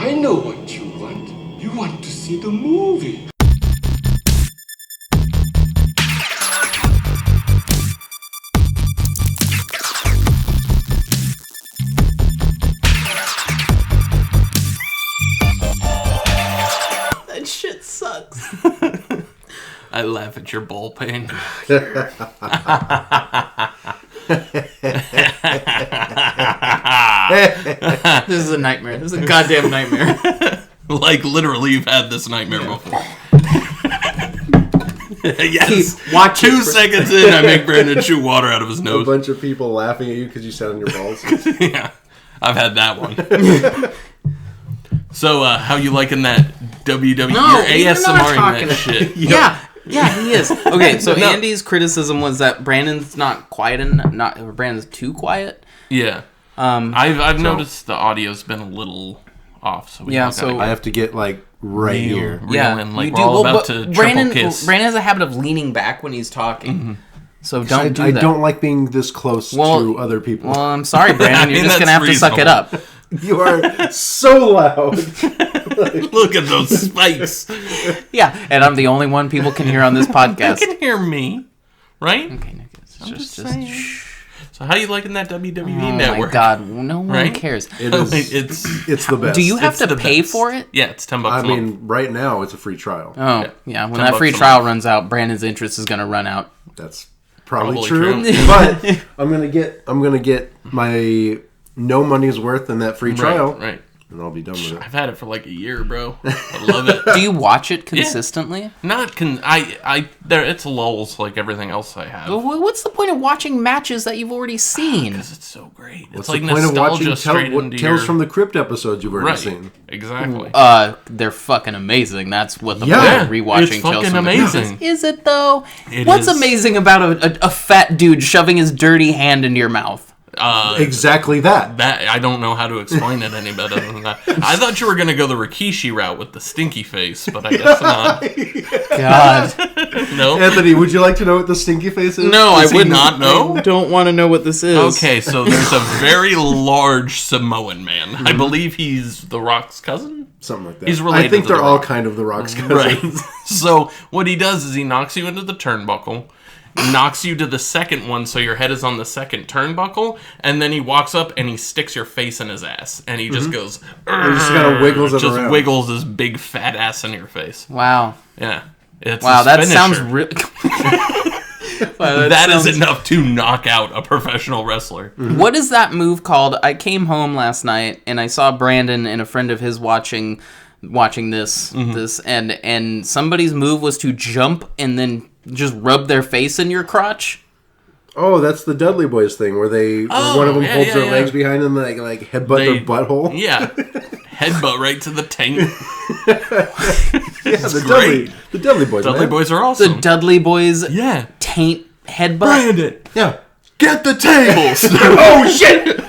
I know what you want. You want to see the movie. That shit sucks. I laugh at your ball pain. This is a nightmare. This is a goddamn nightmare. Like, literally, you've had this nightmare before. Yes. Watch 2 seconds in, I make Brandon shoot water out of his A nose. bunch of people laughing at you because you sat on your balls. Yeah, I've had that one. So, how you liking that WWE? No, You're you're not ASMRing talking that shit. Yeah, he is. Okay, so Andy's criticism was that Brandon's not quiet and Brandon's too quiet. Yeah. I've noticed the audio's been a little off. So we I have to get like right here. Like we're all about to triple kiss. Brandon has a habit of leaning back when he's talking. Mm-hmm. So don't do that. I don't like being this close to other people. Well, I'm sorry, Brandon. You're just going to have to suck it up. You are so loud. Look at those spikes. Yeah, and I'm the only one people can hear on this podcast. You can hear me, right? Okay, Nick. I'm just saying. So how you liking that WWE network? Oh my God, no one cares. It's the best. Do you have to pay for it? Yeah, it's $10 a month. I mean, right now it's a free trial. Oh, yeah. When that free trial runs out, Brandon's interest is going to run out. That's probably true. But I'm gonna get my no money's worth in that free trial. Right. And I'll be done with it. I've had it for like a year, bro. I love it. Do you watch it consistently? Yeah. It's lulls like everything else I have. Well, what's the point of watching matches that you've already seen? Because it's so great. What's it's like the point of watching straight Tales from the Crypt episodes you've already right. seen? Exactly. They're fucking amazing. That's what the point of rewatching it's Tales fucking from amazing. the Crypt is. Is it though? It What's is. amazing about a fat dude shoving his dirty hand into your mouth? Exactly that. That I don't know how to explain it any better than that. I thought you were gonna go the Rikishi route with the stinky face, but I guess not. God, No. Anthony, would you like to know what the stinky face is? no, I would not know. I don't want to know what this is. Okay, so there's a very large Samoan man. I believe he's The Rock's cousin. Something like that. He's related I think to they're The all Rock. kind of the Rock's cousins. Right. So what he does is he knocks you into the turnbuckle, knocks you to the second one so your head is on the second turnbuckle, and then he walks up and he sticks your face in his ass, and he just goes... He just kind of wiggles it around. Wiggles his big fat ass in your face. Wow. Yeah. It's Wow, his that finisher. sounds really... That is enough to knock out a professional wrestler. What is that move called? I came home last night and I saw Brandon and a friend of his watching this and somebody's move was to jump and then just rub their face in your crotch. Oh, that's the Dudley Boys thing where one of them holds their legs behind them and like headbutt their butthole. Yeah. Headbutt right to the taint. The Dudley Boys. Dudley Boys are awesome. The Dudley Boys taint headbutt. Brandon. Yeah. Get the tables. Oh, shit.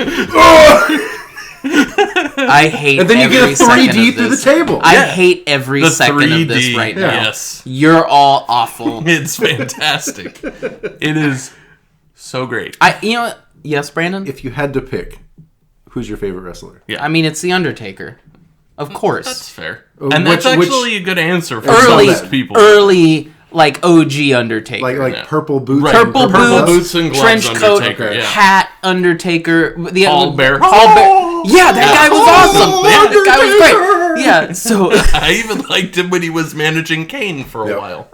I hate and then you get a 3D through the table. I hate every second of this right now. Yes. You're all awful. It's fantastic. It is so great. Yes, Brandon? If you had to pick, who's your favorite wrestler? Yeah. I mean, it's The Undertaker. Of course. That's fair. And that's actually a good answer for some people. Early, like, OG Undertaker. Like purple boots. Right. Purple boots and gloves trench coat, Undertaker, hat Undertaker. Paul Bear. Yeah, that guy was awesome. Yeah, that guy was great. Yeah, so I even liked him when he was managing Kane for a while.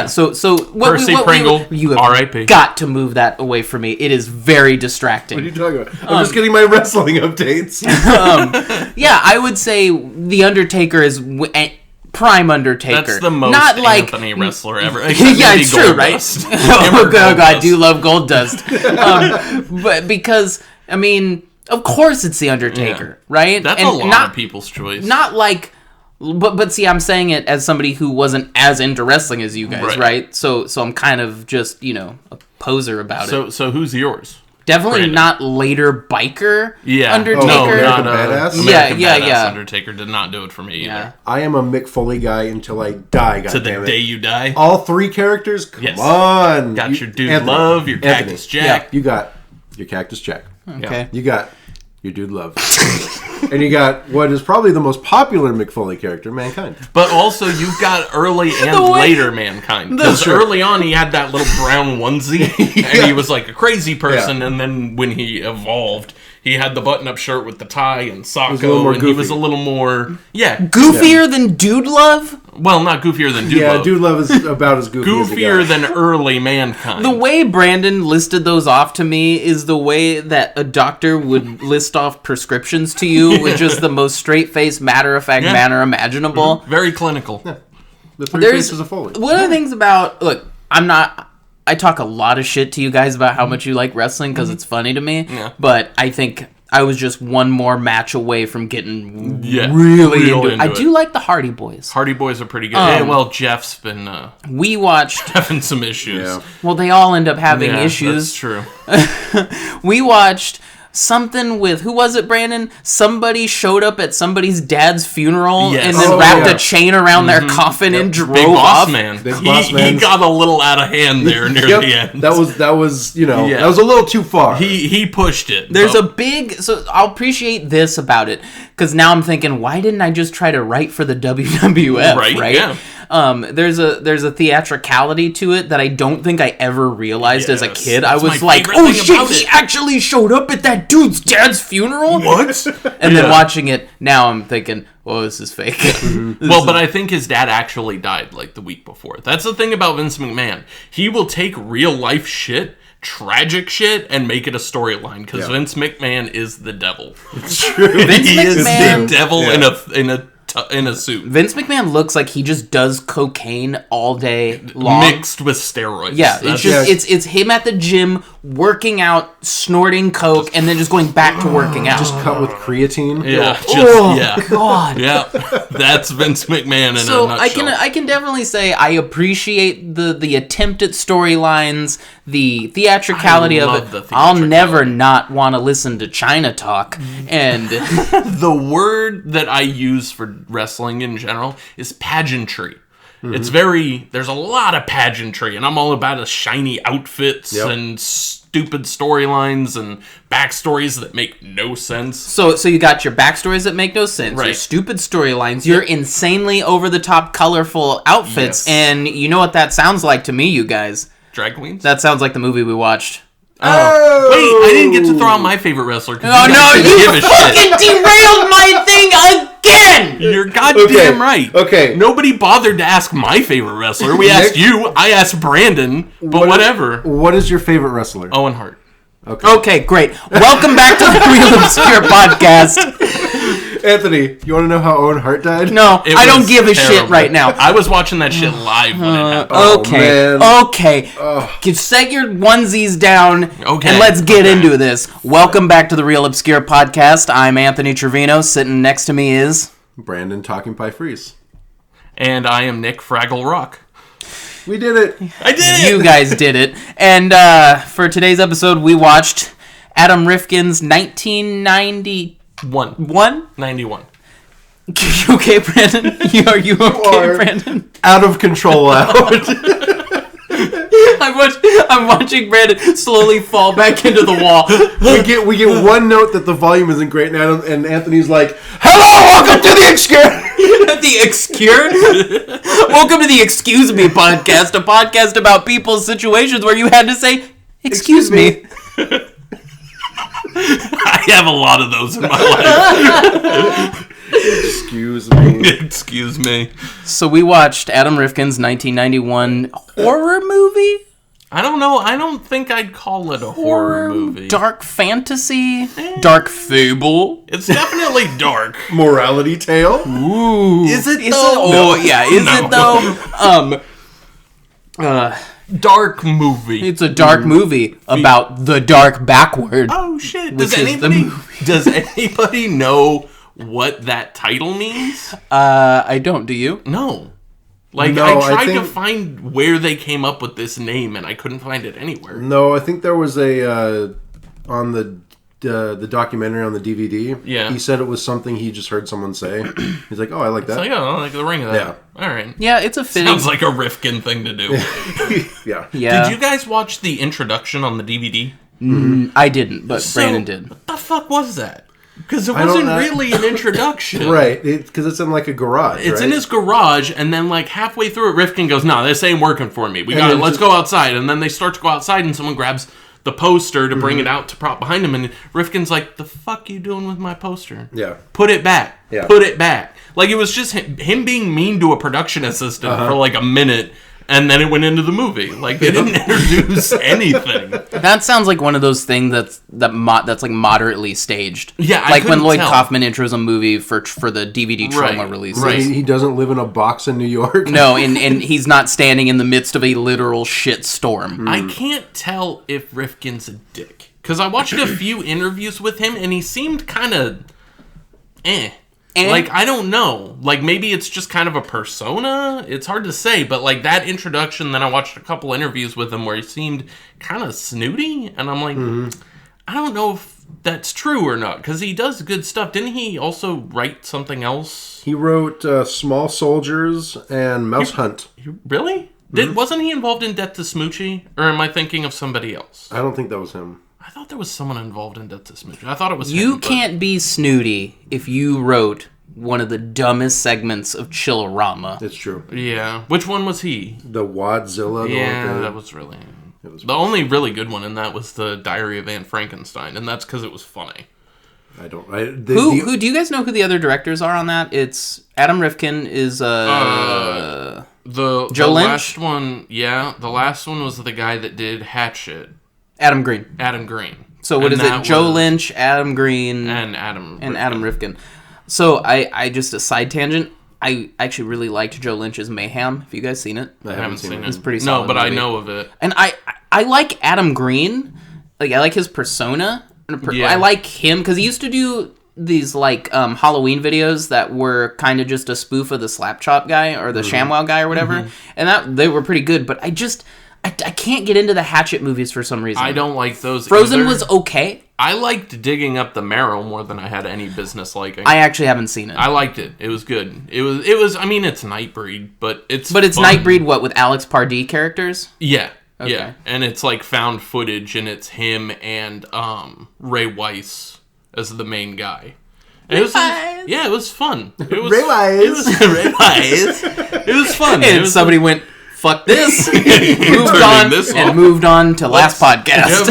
So Percy Pringle, you have R.I.P. got to move that away from me. It is very distracting. What are you talking about? I'm just getting my wrestling updates. Yeah, I would say The Undertaker is prime Undertaker. That's the most not like Anthony wrestler ever. Yeah, it's true, right? Oh God, I do love Goldust. But because I mean, of course it's The Undertaker, right? That's a lot of people's choice. Not like, but see, I'm saying it as somebody who wasn't as into wrestling as you guys, right? So I'm kind of just a poser about it. So who's yours? Definitely Brandon. Not later biker Undertaker. No, American Badass? American Yeah. Badass Undertaker did not do it for me either. Yeah. I am a Mick Foley guy until I die, To the day you die? All three characters? Come on. Got your Dude Love, your Cactus Jack. You got your Cactus Jack. Okay. You got your dude love. And you got what is probably the most popular Mick Foley character, Mankind. But also, you've got early and later Mankind. Because early on, he had that little brown onesie, and he was like a crazy person. And then when he evolved, he had the button-up shirt with the tie and Socko, and he was a little more... Goofier than Dude Love? Well, not goofier than Dude Love. Yeah, Dude Love is about as goofy as goofier than early Mankind. The way Brandon listed those off to me is the way that a doctor would list off prescriptions to you, which is the most straight-faced, matter-of-fact manner imaginable. Mm-hmm. Very clinical. Yeah. The three faces of Foley. One of the things about... Look, I talk a lot of shit to you guys about how much you like wrestling because it's funny to me, but I think I was just one more match away from getting really into it. I do like the Hardy Boys. Hardy Boys are pretty good. Well, Jeff's been we watched having some issues. Yeah. Well, they all end up having issues. That's true. We watched something with, who was it, Brandon? Somebody showed up at somebody's dad's funeral and then wrapped a chain around their coffin and drove Big off. Boss Man. He got a little out of hand there near the end. That was that was a little too far. He pushed it. There's a big... So I'll appreciate this about it, because now I'm thinking, why didn't I just try to write for the WWF, right? Yeah. There's a theatricality to it that I don't think I ever realized as a kid. I was my like, favorite oh thing shit, about he it. actually showed up at that dude's dad's funeral? What? And then watching it, now I'm thinking, well, this is fake. But I think his dad actually died like the week before. That's the thing about Vince McMahon. He will take real life shit, tragic shit, and make it a storyline, because Vince McMahon is the devil. It's true. He is the devil in a suit. Vince McMahon looks like he just does cocaine all day long. Mixed with steroids. Yeah, it's him at the gym, working out, snorting coke, and then just going back to working out. Just cut with creatine. Yeah. God. Yeah. That's Vince McMahon in a nutshell. I can definitely say I appreciate the attempt at storylines, the theatricality of it. I'll never not want to listen to China talk. And the word that I use for wrestling in general is pageantry. It's there's a lot of pageantry, and I'm all about shiny outfits and stupid storylines and backstories that make no sense. So you got your backstories that make no sense, your stupid storylines, your insanely over-the-top colorful outfits, and you know what that sounds like to me, you guys? Drag queens? That sounds like the movie we watched. Wait, I didn't get to throw out my favorite wrestler. Oh no, you fucking derailed my thing again! You're goddamn right. Okay. Nobody bothered to ask my favorite wrestler. We asked you. I asked Brandon. But whatever. What is your favorite wrestler? Owen Hart. Okay, great. Welcome back to the Real Obscure Podcast. Anthony, you want to know how Owen Hart died? No, I don't give a shit right now. I was watching that shit live when it happened. Okay. Set your onesies down and Okay. let's get into this. Welcome back to the Real Obscure Podcast. I'm Anthony Trevino. Sitting next to me is... Brandon Talking Pie Freeze. And I am Nick Fraggle Rock. We did it. I did it! You guys did it. And for today's episode, we watched Adam Rifkin's 1991. 91. You okay, Brandon? Are you okay, Brandon? Out of control out. I'm watching Brandon slowly fall back into the wall. We get one note that the volume isn't great, and Anthony's like, "Hello, welcome to the Obscure." The Obscure? Welcome to the Excuse Me podcast, a podcast about people's situations where you had to say, "Excuse me." I have a lot of those in my life. Excuse me. Excuse me. So we watched Adam Rifkin's 1991 horror movie? I don't know. I don't think I'd call it a horror movie. Dark fantasy? Dark fable? It's definitely dark. Morality tale. Ooh. Is it Is though? it? No. Oh, yeah. Is it though? Dark movie. It's a dark movie about the dark backward. Oh shit! Which is the movie. Does anybody know what that title means? I don't. Do you? No. Like, No, I tried I to think- find where they came up with this name, and I couldn't find it anywhere. No, I think there was a on the documentary on the DVD. Yeah. He said it was something he just heard someone say. He's like, "Oh, I like that." So, yeah, I like the ring of that. Yeah. All right. Yeah, it's a fitting. Sounds like a Rifkin thing to do. Yeah. Yeah. Did you guys watch the introduction on the DVD? I didn't, but Brandon did. What the fuck was that? Because it wasn't really an introduction. Right, because it's in like a garage. It's in his garage, and then like halfway through it, Rifkin goes, "No, this ain't working for me. Let's go outside." And then they start to go outside, and someone grabs the poster to bring it out to prop behind him, and Rifkin's like, "The fuck you doing with my poster? Yeah, put it back. Yeah, put it back." Like, it was just him being mean to a production assistant for like a minute. And then it went into the movie. Like, they didn't introduce anything. That sounds like one of those things that's like moderately staged. Yeah, like when Lloyd Kaufman intros a movie for the DVD Troma release. Right. He doesn't live in a box in New York. No, and he's not standing in the midst of a literal shit storm. I can't tell if Rifkin's a dick. Because I watched a few interviews with him, and he seemed kind of Like, I don't know. Like, maybe it's just kind of a persona. It's hard to say, but like that introduction, then I watched a couple interviews with him where he seemed kind of snooty, and I'm like, I don't know if that's true or not, because he does good stuff. Didn't he also write something else? He wrote Small Soldiers and Mouse Hunt. Really? Wasn't he involved in Death to Smoochie? Or am I thinking of somebody else? I don't think that was him. I thought there was someone involved in Death to Smoochie. I thought it was You him, can't be snooty if you wrote one of the dumbest segments of Chillerama. It's true. Yeah. Which one was he? The Wadzilla. Yeah, that was really... The only really good one in that was the Diary of Anne Frankenstein, and that's because it was funny. Who do you guys know who the other directors are on that? It's Adam Rifkin is Joe Lynch? Last one, the last one was the guy that did Hatchet. Adam Green. So what is it? Joe Lynch, Adam Green, and Adam Rifkin. So I just a side tangent. I actually really liked Joe Lynch's Mayhem. Have you guys seen it? I haven't seen it. It's pretty solid. No, but movie. I know of it. And I like Adam Green. Like, I like his persona. I like him because he used to do these like Halloween videos that were kind of just a spoof of the Slap Chop guy or the ShamWow guy or whatever, and that they were pretty good. But I can't get into the Hatchet movies for some reason. I don't like those. Frozen either. was okay. I liked Digging Up the Marrow more than I had any business liking. I actually haven't seen it. I liked it. It was good. It was. I mean, it's Nightbreed, but it's fun. Nightbreed. What, with Alex Pardee characters? Yeah. Okay. Yeah, and it's like found footage, and it's him and Ray Weiss as the main guy. And it was fun. It was Ray Weiss. Ray Weiss. It was fun. And somebody went, "Fuck this," moved on to last podcast.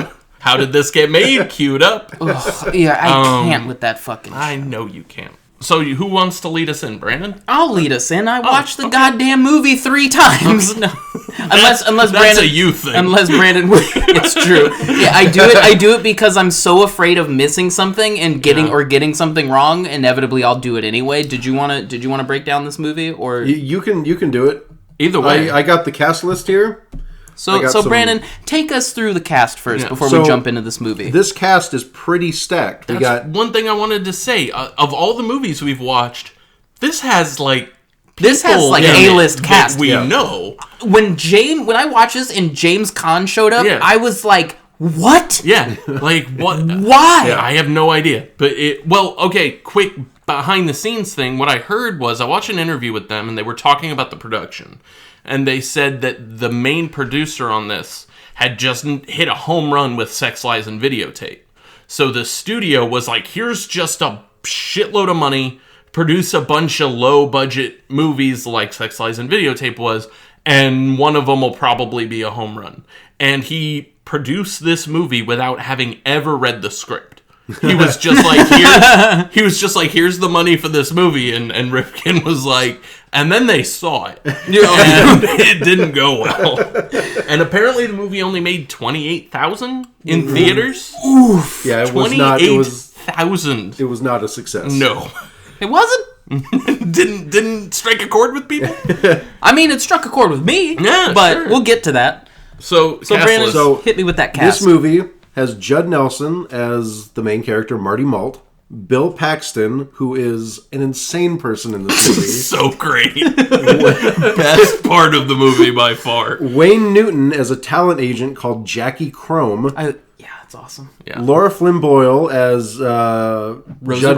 Yep. How did this get made? Queued up. Ugh, yeah, I can't with that fucking shit. I know you can't. So who wants to lead us in, Brandon? I'll lead us in. I watched the goddamn movie 3 times. No. Unless that's Brandon, a you thing. Unless Brandon, it's true. Yeah, I do it because I'm so afraid of missing something and getting something wrong. Inevitably, I'll do it anyway. Did you want to break down this movie, or you can do it either way? I got the cast list here. So Brandon, take us through the cast first before we jump into this movie. This cast is pretty stacked. We got one thing I wanted to say. Of all the movies we've watched, this has like A-list cast. We know. When I watched this and James Caan showed up, I was like, what? Yeah, like what? Why? Yeah, I have no idea. But quick behind the scenes thing. What I heard was I watched an interview with them and they were talking about the production. And they said that the main producer on this had just hit a home run with Sex, Lies, and Videotape. So the studio was like, here's just a shitload of money, produce a bunch of low-budget movies like Sex, Lies, and Videotape was, and one of them will probably be a home run. And he produced this movie without having ever read the script. He was just like, here's the money for this movie, and Rifkin was like, and then they saw it, and it didn't go well. And apparently, the movie only made $28,000 in theaters. Oof! Yeah, it was not. $28,000. It was not a success. No, it wasn't. Didn't strike a chord with people. I mean, it struck a chord with me. Yeah, but sure. We'll get to that. So Brandon, hit me with that cast. This movie has Judd Nelson as the main character, Marty Malt. Bill Paxton, who is an insane person in this movie. So great. Best part of the movie by far. Wayne Newton as a talent agent called Jackie Chrome. That's awesome. Yeah. Laura Flynn Boyle as Judd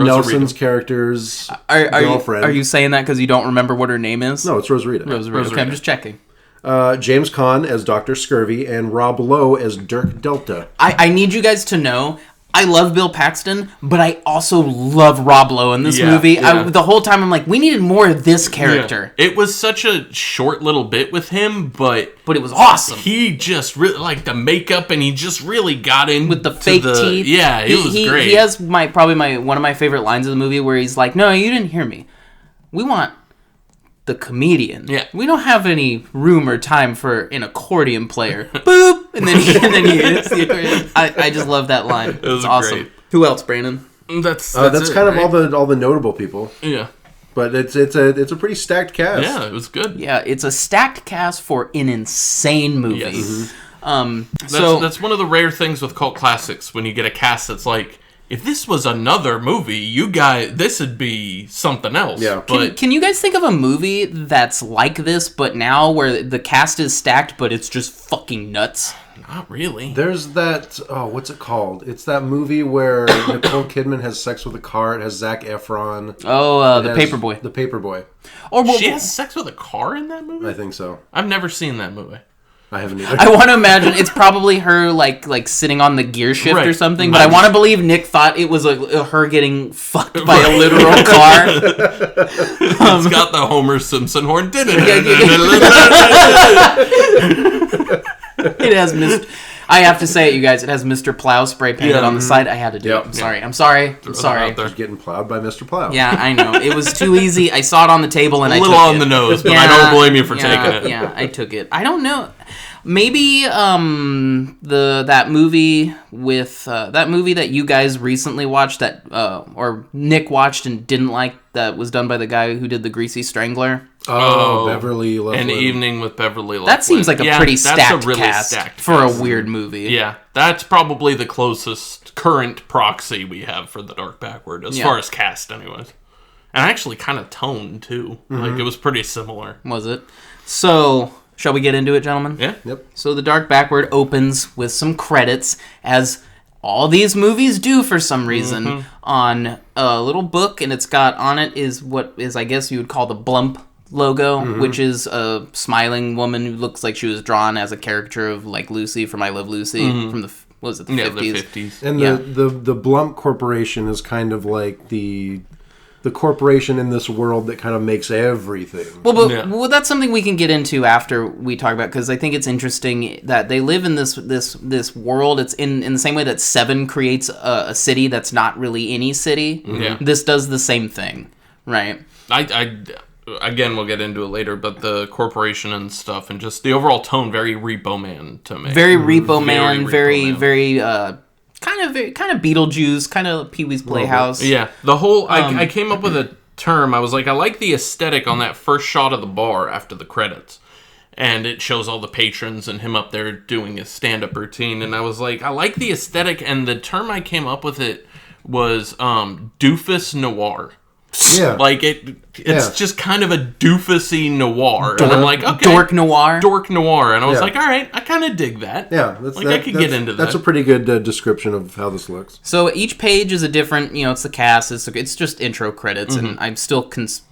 Nelson's character's girlfriend. Are you saying that because you don't remember what her name is? No, it's Rosarita. Okay, I'm just checking. James Caan as Dr. Scurvy and Rob Lowe as Dirk Delta. I need you guys to know, I love Bill Paxton, but I also love Rob Lowe in this movie. Yeah. The whole time I'm like, we needed more of this character. Yeah. It was such a short little bit with him, but it was awesome. He just really like the makeup, and he just really got in with the fake teeth. Yeah, it was great. He has probably one of my favorite lines of the movie where he's like, "No, you didn't hear me. We want the comedian. Yeah. We don't have any room or time for an accordion player." Boop, and then he hits the accordion. I just love that line. It was awesome. great. Who else, Brandon? That's kind it, of right? all the notable people. Yeah. But it's a pretty stacked cast. Yeah, it was good. Yeah, it's a stacked cast for an insane movie. Yes. That's one of the rare things with cult classics when you get a cast that's like, if this was another movie, you guys, this would be something else. Yeah. But Can you guys think of a movie that's like this, but now where the cast is stacked, but it's just fucking nuts? not really. There's that, what's it called? It's that movie where Nicole Kidman has sex with a car. It has Zac Efron. Oh, The Paperboy. The Paperboy. She has sex with a car in that movie? I think so. I've never seen that movie. I haven't either. I want to imagine it's probably her like sitting on the gear shift or something, but I want to believe Nick thought it was her getting fucked by a literal car. It's got the Homer Simpson horn. It has I have to say it, you guys. It has Mr. Plow spray painted on the side. I had to do it. I'm sorry. I'm sorry. Just getting plowed by Mr. Plow. Yeah, I know. It was too easy. I saw it on the table and I took it. A little on the nose, but I don't blame you for taking it. Yeah, I took it. I don't know. Maybe that movie with that movie that you guys recently watched that or Nick watched and didn't like, that was done by the guy who did The Greasy Strangler. Oh, Beverly Loveland. An Evening with Beverly Loveland. That seems like a pretty stacked really cast stacked for cast. a weird movie. Yeah, that's probably the closest current proxy we have for The Dark Backward, as far as cast anyways. And actually kind of tone, too. Like, it was pretty similar. Was it? So, shall we get into it, gentlemen? Yeah. Yep. So The Dark Backward opens with some credits, as all these movies do for some reason, on a little book, and it's got on it is what is, I guess you would call the Blump logo, which is a smiling woman who looks like she was drawn as a character of like Lucy from I Love Lucy from the, what was it, the 50s? The 50s. And the Blump Corporation is kind of like the corporation in this world that kind of makes everything. Well, that's something we can get into after we talk about, because I think it's interesting that they live in this world. It's in the same way that Seven creates a city that's not really any city. Yeah. This does the same thing, right? Again, we'll get into it later, but the corporation and stuff, and just the overall tone, very Repo Man to me. Very Repo Man, Repo Man. very kind of Beetlejuice, kind of Pee-wee's Playhouse. Yeah, the whole I came up with a term. I was like, I like the aesthetic on that first shot of the bar after the credits, and it shows all the patrons and him up there doing his stand-up routine. And I was like, I like the aesthetic, and the term I came up with it was doofus noir. Yeah. Like it's just kind of a doofusy noir, and I'm like, okay, Dork noir, and I was like, all right, I kind of dig that. Yeah, I could get into that. That's a pretty good description of how this looks. So each page is a different, it's the cast, it's just intro credits, and I still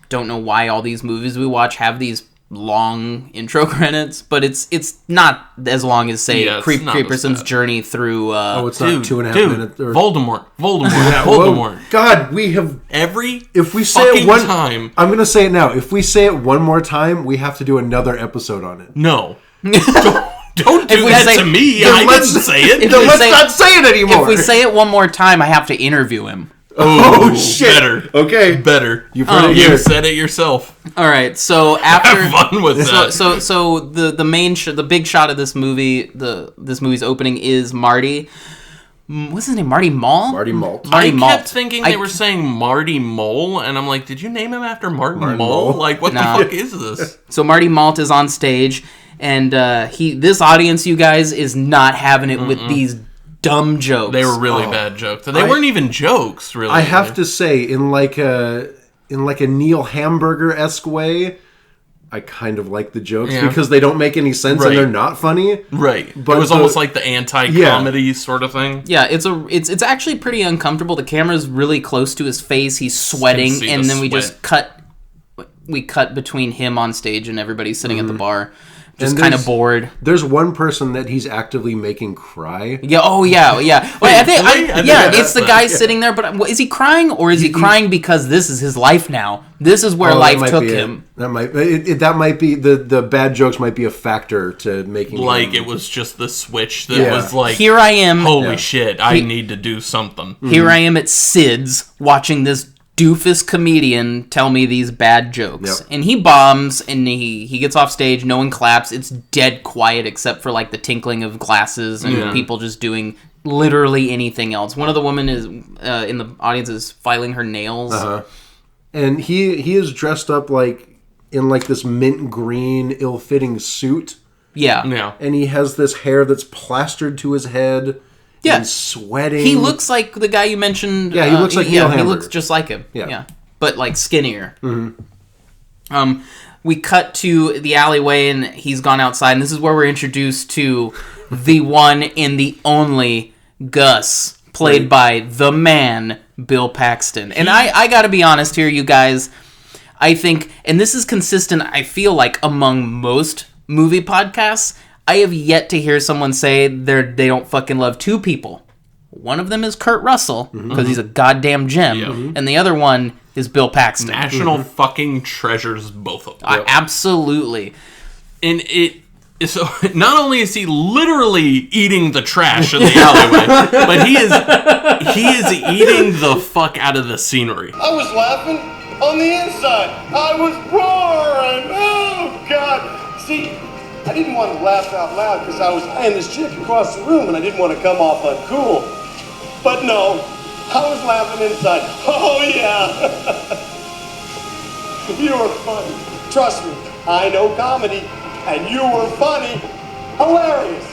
don't know why all these movies we watch have these long intro credits, but it's not as long as, say, Creeperson's journey through it's not 2.5 minutes. Or... Voldemort. Yeah, Voldemort. God, we have if we say it one time. I'm gonna say it now. If we say it one more time, we have to do another episode on it. No. Don't do that to me. I didn't say it. Let's not say it anymore. If we say it one more time, I have to interview him. Oh shit! Better. Okay, better. You've heard it. You said it yourself. All right. So after have fun with that. So the main the big shot of this movie, this movie's opening is Marty. What's his name? Marty Mall. Marty Malt. I kept thinking they were saying Marty Mole, and I'm like, did you name him after Martin Mole? Like, what the fuck is this? So Marty Malt is on stage, and this audience, you guys, is not having it with these dumb jokes. They were really bad jokes. They weren't even jokes, really. I have to say, in like a Neil Hamburger-esque way, I kind of like the jokes because they don't make any sense and they're not funny. Right. But it was almost like the anti-comedy sort of thing. Yeah, it's actually pretty uncomfortable. The camera's really close to his face. He's sweating, and then we just cut between him on stage and everybody sitting at the bar. just kind of bored. There's one person that he's actively making cry. Yeah. Oh, yeah. Yeah. Wait, it's the guy sitting there. But is he crying, or is he crying because this is his life now? This is where life took him. That might be the bad jokes might be a factor to making it was just the switch that was like, here I am. Holy shit! I need to do something. Here I am at Sid's watching this doofus comedian tell me these bad jokes. Yep. And he bombs, and he gets off stage, no one claps, it's dead quiet except for like the tinkling of glasses and people just doing literally anything else. One of the women is in the audience is filing her nails. And he is dressed up like in like this mint green ill-fitting suit. Yeah. And he has this hair that's plastered to his head. Yeah, and sweating. He looks like the guy you mentioned. Yeah, he looks like Neil Hamburger. He looks just like him. Yeah, but like skinnier. Mm-hmm. We cut to the alleyway, and he's gone outside, and this is where we're introduced to the one and the only Gus, played by the man Bill Paxton. And I got to be honest here, you guys. I think, and this is consistent. I feel like among most movie podcasts, I have yet to hear someone say they don't fucking love two people. One of them is Kurt Russell, because he's a goddamn gem, and the other one is Bill Paxton. National fucking treasures, both of them. Absolutely. And so not only is he literally eating the trash in the alleyway, but he is eating the fuck out of the scenery. I was laughing on the inside. I was roaring. Oh, God. See, I didn't want to laugh out loud because I was eyeing this chick across the room and I didn't want to come off uncool. But no, I was laughing inside. Oh, yeah. You were funny. Trust me, I know comedy, and you were funny. Hilarious.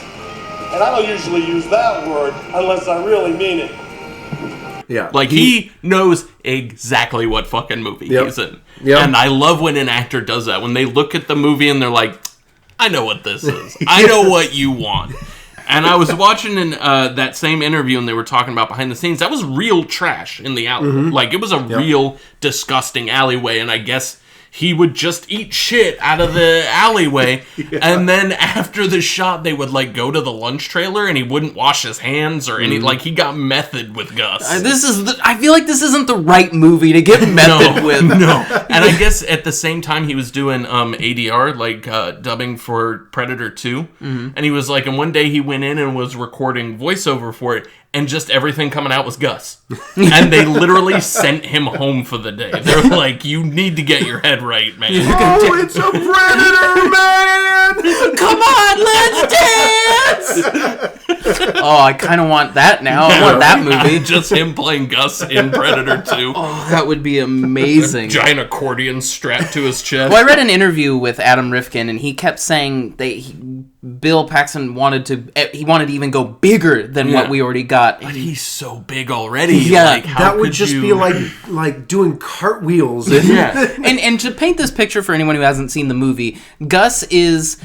And I don't usually use that word unless I really mean it. Yeah. Like, he knows exactly what fucking movie he's in. Yep. And I love when an actor does that. When they look at the movie and they're like, I know what this is. I know what you want. And I was watching that same interview, and they were talking about behind the scenes. That was real trash in the alleyway. Like, it was a real disgusting alleyway, and I guess he would just eat shit out of the alleyway. And then after the shot, they would like go to the lunch trailer, and he wouldn't wash his hands or any. Like, he got method with Gus. I feel like this isn't the right movie to get method with. No. And I guess at the same time he was doing ADR, like dubbing for Predator 2. And he was like, and one day he went in and was recording voiceover for it, and just everything coming out was Gus. And they literally sent him home for the day. They're like, you need to get your head right, man. Oh, it's a Predator, man! Come on, let's dance! Oh, I kind of want that now. I want that movie. Just him playing Gus in Predator 2. Oh, that would be amazing. A giant accordion strapped to his chest. Well, I read an interview with Adam Rifkin, and he kept saying Bill Paxton wanted to even go bigger than what we already got. But he's so big already. Yeah, like, that would just be like doing cartwheels. And to paint this picture for anyone who hasn't seen the movie, Gus is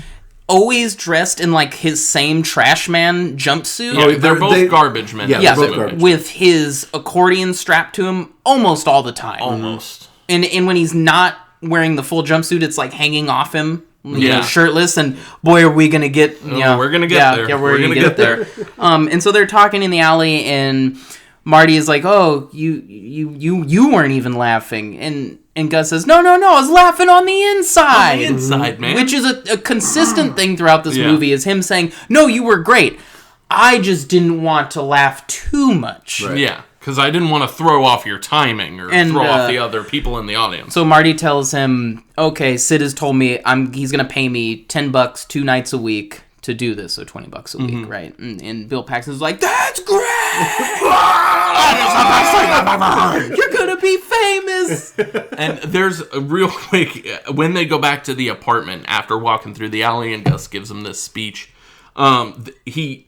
always dressed in like his same trash man jumpsuit. Yeah, they're both garbage men. Yeah, both garbage. With his accordion strapped to him almost all the time. Almost. And when he's not wearing the full jumpsuit, it's like hanging off him. You know, shirtless, and boy, are we gonna get? We're gonna get there. Yeah, we're gonna get there. And so they're talking in the alley, and Marty is like, "Oh, you weren't even laughing," and Gus says, "No, I was laughing on the inside." On the inside, man. Which is a consistent thing throughout this movie is him saying, "No, you were great. I just didn't want to laugh too much." Right. Yeah. Because I didn't want to throw off your timing or throw off the other people in the audience. So Marty tells him, okay, Sid has told me he's going to pay me $10 2 nights a week to do this, so $20 a week, right? And Bill Paxton's like, that's great! You're going to be famous! And there's a real quick, when they go back to the apartment after walking through the alley and Gus gives him this speech, Marty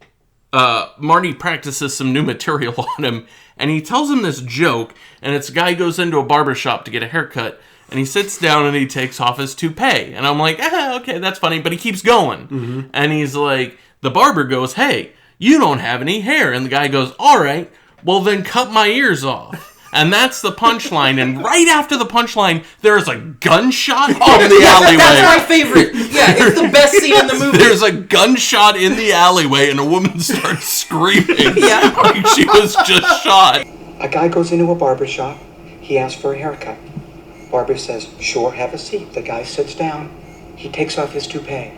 practices some new material on him, and he tells him this joke, and it's a guy who goes into a barbershop to get a haircut, and he sits down and he takes off his toupee. And I'm like, okay, that's funny, but he keeps going. And he's like, the barber goes, hey, you don't have any hair. And the guy goes, all right, well then cut my ears off. And that's the punchline. And right after the punchline, there's a gunshot in the alleyway. That's my favorite. Yeah, it's the best scene in the movie. There's a gunshot in the alleyway, and a woman starts screaming like she was just shot. A guy goes into a barber shop. He asks for a haircut. Barber says, "Sure, have a seat." The guy sits down. He takes off his toupee.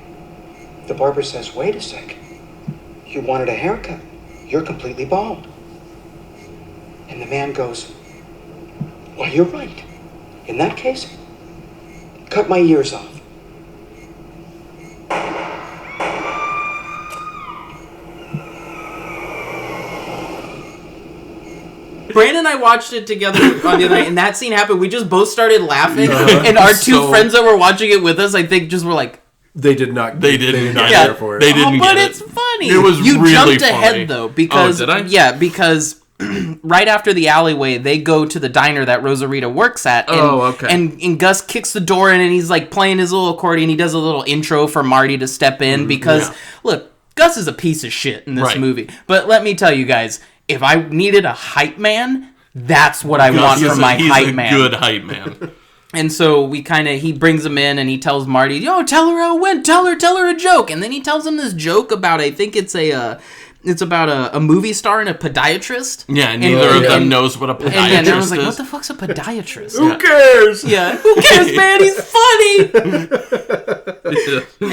The barber says, "Wait a sec. You wanted a haircut. You're completely bald." And the man goes, "Well, you're right. In that case, cut my ears off." Brandon and I watched it together on the other night, and that scene happened. We just both started laughing, and our two friends that were watching it with us, I think, just were like, They did not. They didn't care for it. They didn't but get it's funny. It was you really jumped funny. ahead though because did I? Yeah, because right after the alleyway, they go to the diner that Rosarita works at. And, okay. And Gus kicks the door in, and he's like playing his little accordion. He does a little intro for Marty to step in because look, Gus is a piece of shit in this movie. But let me tell you guys, if I needed a hype man, that's what I want from my hype man. He's a good hype man. And so he brings him in and he tells Marty, "Yo, tell her how it went. Tell her a joke." And then he tells him this joke about, I think it's about a movie star and a podiatrist. Yeah, and neither of them knows what a podiatrist and I was like, is. "What the fuck's a podiatrist?" Who cares? Yeah, who cares, man? He's funny.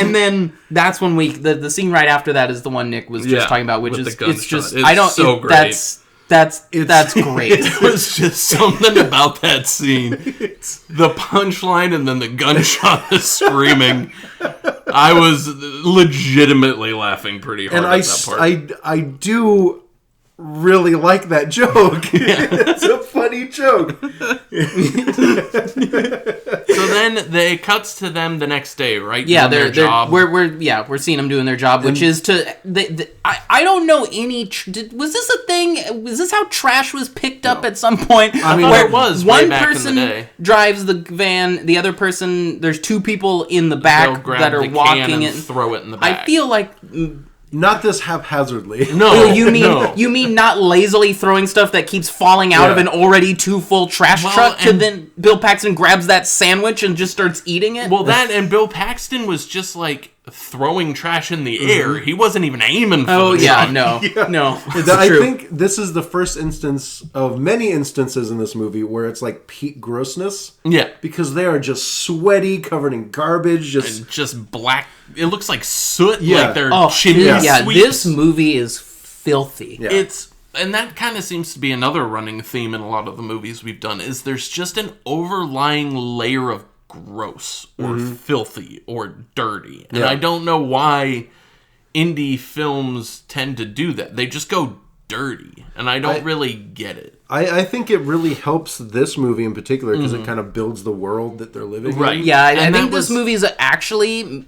And then that's when the scene right after that is the one Nick was just talking about, which with is the it's just gunshot. It's so great. That's great. It was just something about that scene. The punchline and then the gunshot, the screaming. I was legitimately laughing pretty hard And at that part. I do really like that joke. It's a funny joke. So then they cuts to them the next day, right? Yeah, Doing their job. we're seeing them doing their job, which is to I don't know any. Was this a thing? Was this how trash was picked up at some point? I mean, where it was way one back in the person day. drives the van, the other person. There's two people in the They'll back grab that are the can walking and it. throw it in the back. I feel like. Not this haphazardly. No, Oh, you mean no. you mean not lazily throwing stuff that keeps falling out of an already too full trash truck, and then Bill Paxton grabs that sandwich and just starts eating it? Well, that and Bill Paxton was just like throwing trash in the air. He wasn't even aiming for the truck. No. I think this is the first instance of many instances in this movie where it's like peak grossness. Yeah. Because they are just sweaty, covered in garbage, Just black. It looks like soot. Yeah. Like they're Oh, chimney yeah, sweeps. this movie is filthy. Yeah. And that kind of seems to be another running theme in a lot of the movies we've done, is there's just an overlying layer of gross or filthy or dirty. And I don't know why indie films tend to do that. They just go dirty. And I don't really get it. I think it really helps this movie in particular because it kind of builds the world that they're living in. Yeah, I And think that this movie is actually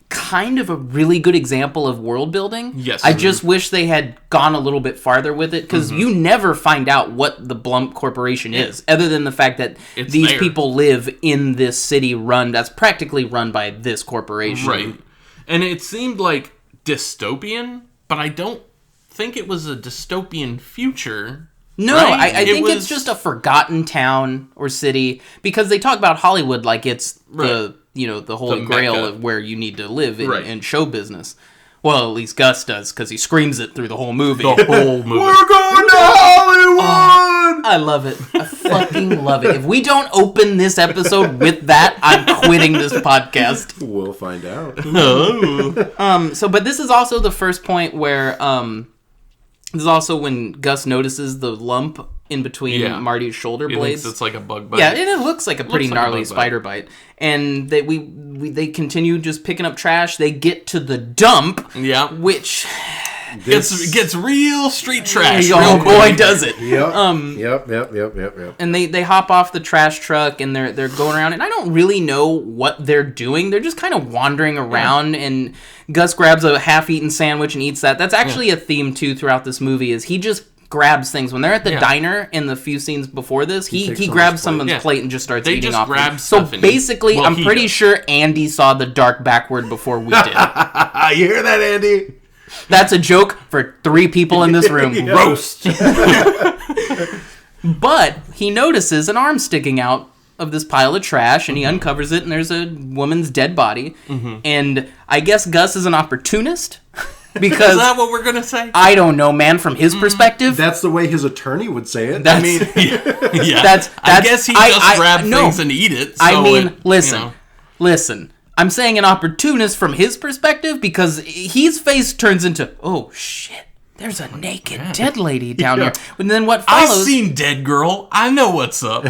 kind of a really good example of world building. Yes. I just wish they had gone a little bit farther with it, because you never find out what the Blump Corporation is, other than the fact that It's these there. people live in this city that's practically run by this corporation. Right. And it seemed like dystopian, but I don't think it was a dystopian future. No, right? I think it's just a forgotten town or city, because they talk about Hollywood like it's the holy The grail Mecca. of where you need to live in, Right. in show business. Well, at least Gus does, because he screams it through the whole movie. the whole movie. We're going to Hollywood! I love it. I fucking love it. If we don't open this episode with that, I'm quitting this podcast. We'll find out. But this is also the first point where this is also when Gus notices the lump in between Marty's shoulder He blades. thinks it's like a bug bite. Yeah, and it looks like a pretty Looks like a gnarly bug bite. spider bite. And they continue just picking up trash. They get to the dump, Yeah. which Gets real street trash. oh real boy, quick. does it. Yep. And they hop off the trash truck and they're going around, and I don't really know what they're doing. They're just kind of wandering around, and Gus grabs a half-eaten sandwich and eats that. That's actually a theme too throughout this movie, is he just grabs things. When they're at the diner in the few scenes before this, he grabs someone's plate and just starts eating just off grab it. So stuff and basically, eat. Well, I'm he pretty does. sure Andy saw the dark backward before we did. You hear that, Andy? That's a joke for 3 people in this room. Roast. But he notices an arm sticking out of this pile of trash, and he uncovers it, and there's a woman's dead body. And I guess Gus is an opportunist. Because is that what we're gonna say? I don't know, man. From his perspective, That's the way his attorney would say it. I mean, yeah. That's I guess he just grab things and eat it. So I mean, listen. I'm saying an opportunist from his perspective because his face turns into, oh shit, there's a naked dead lady down here. And then what follows? I've seen Dead Girl. I know what's up.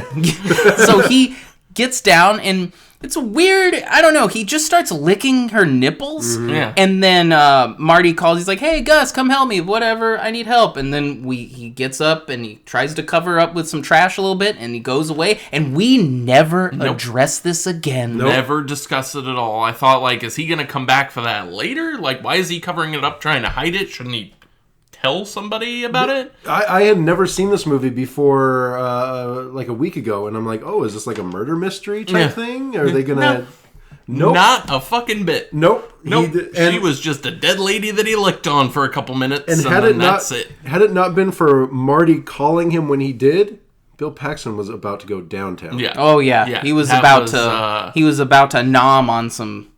So he gets down and it's weird. I don't know. He just starts licking her nipples. Yeah. And then Marty calls. He's like, hey, Gus, come help me. Whatever. I need help. And then he gets up and he tries to cover up with some trash a little bit. And he goes away. And we never address this again. Never discuss it at all. I thought, like, is he going to come back for that later? Like, why is he covering it up, trying to hide it? Shouldn't he tell somebody about it? I had never seen this movie before, like a week ago, and I'm like, oh, is this like a murder mystery type thing? Are they gonna? Nope. Not a fucking bit. Nope. She was just a dead lady that he licked on for a couple minutes, and that's it. Had it not been for Marty calling him when he did, Bill Paxton was about to go downtown. Yeah. Oh yeah. He was about to nom on some.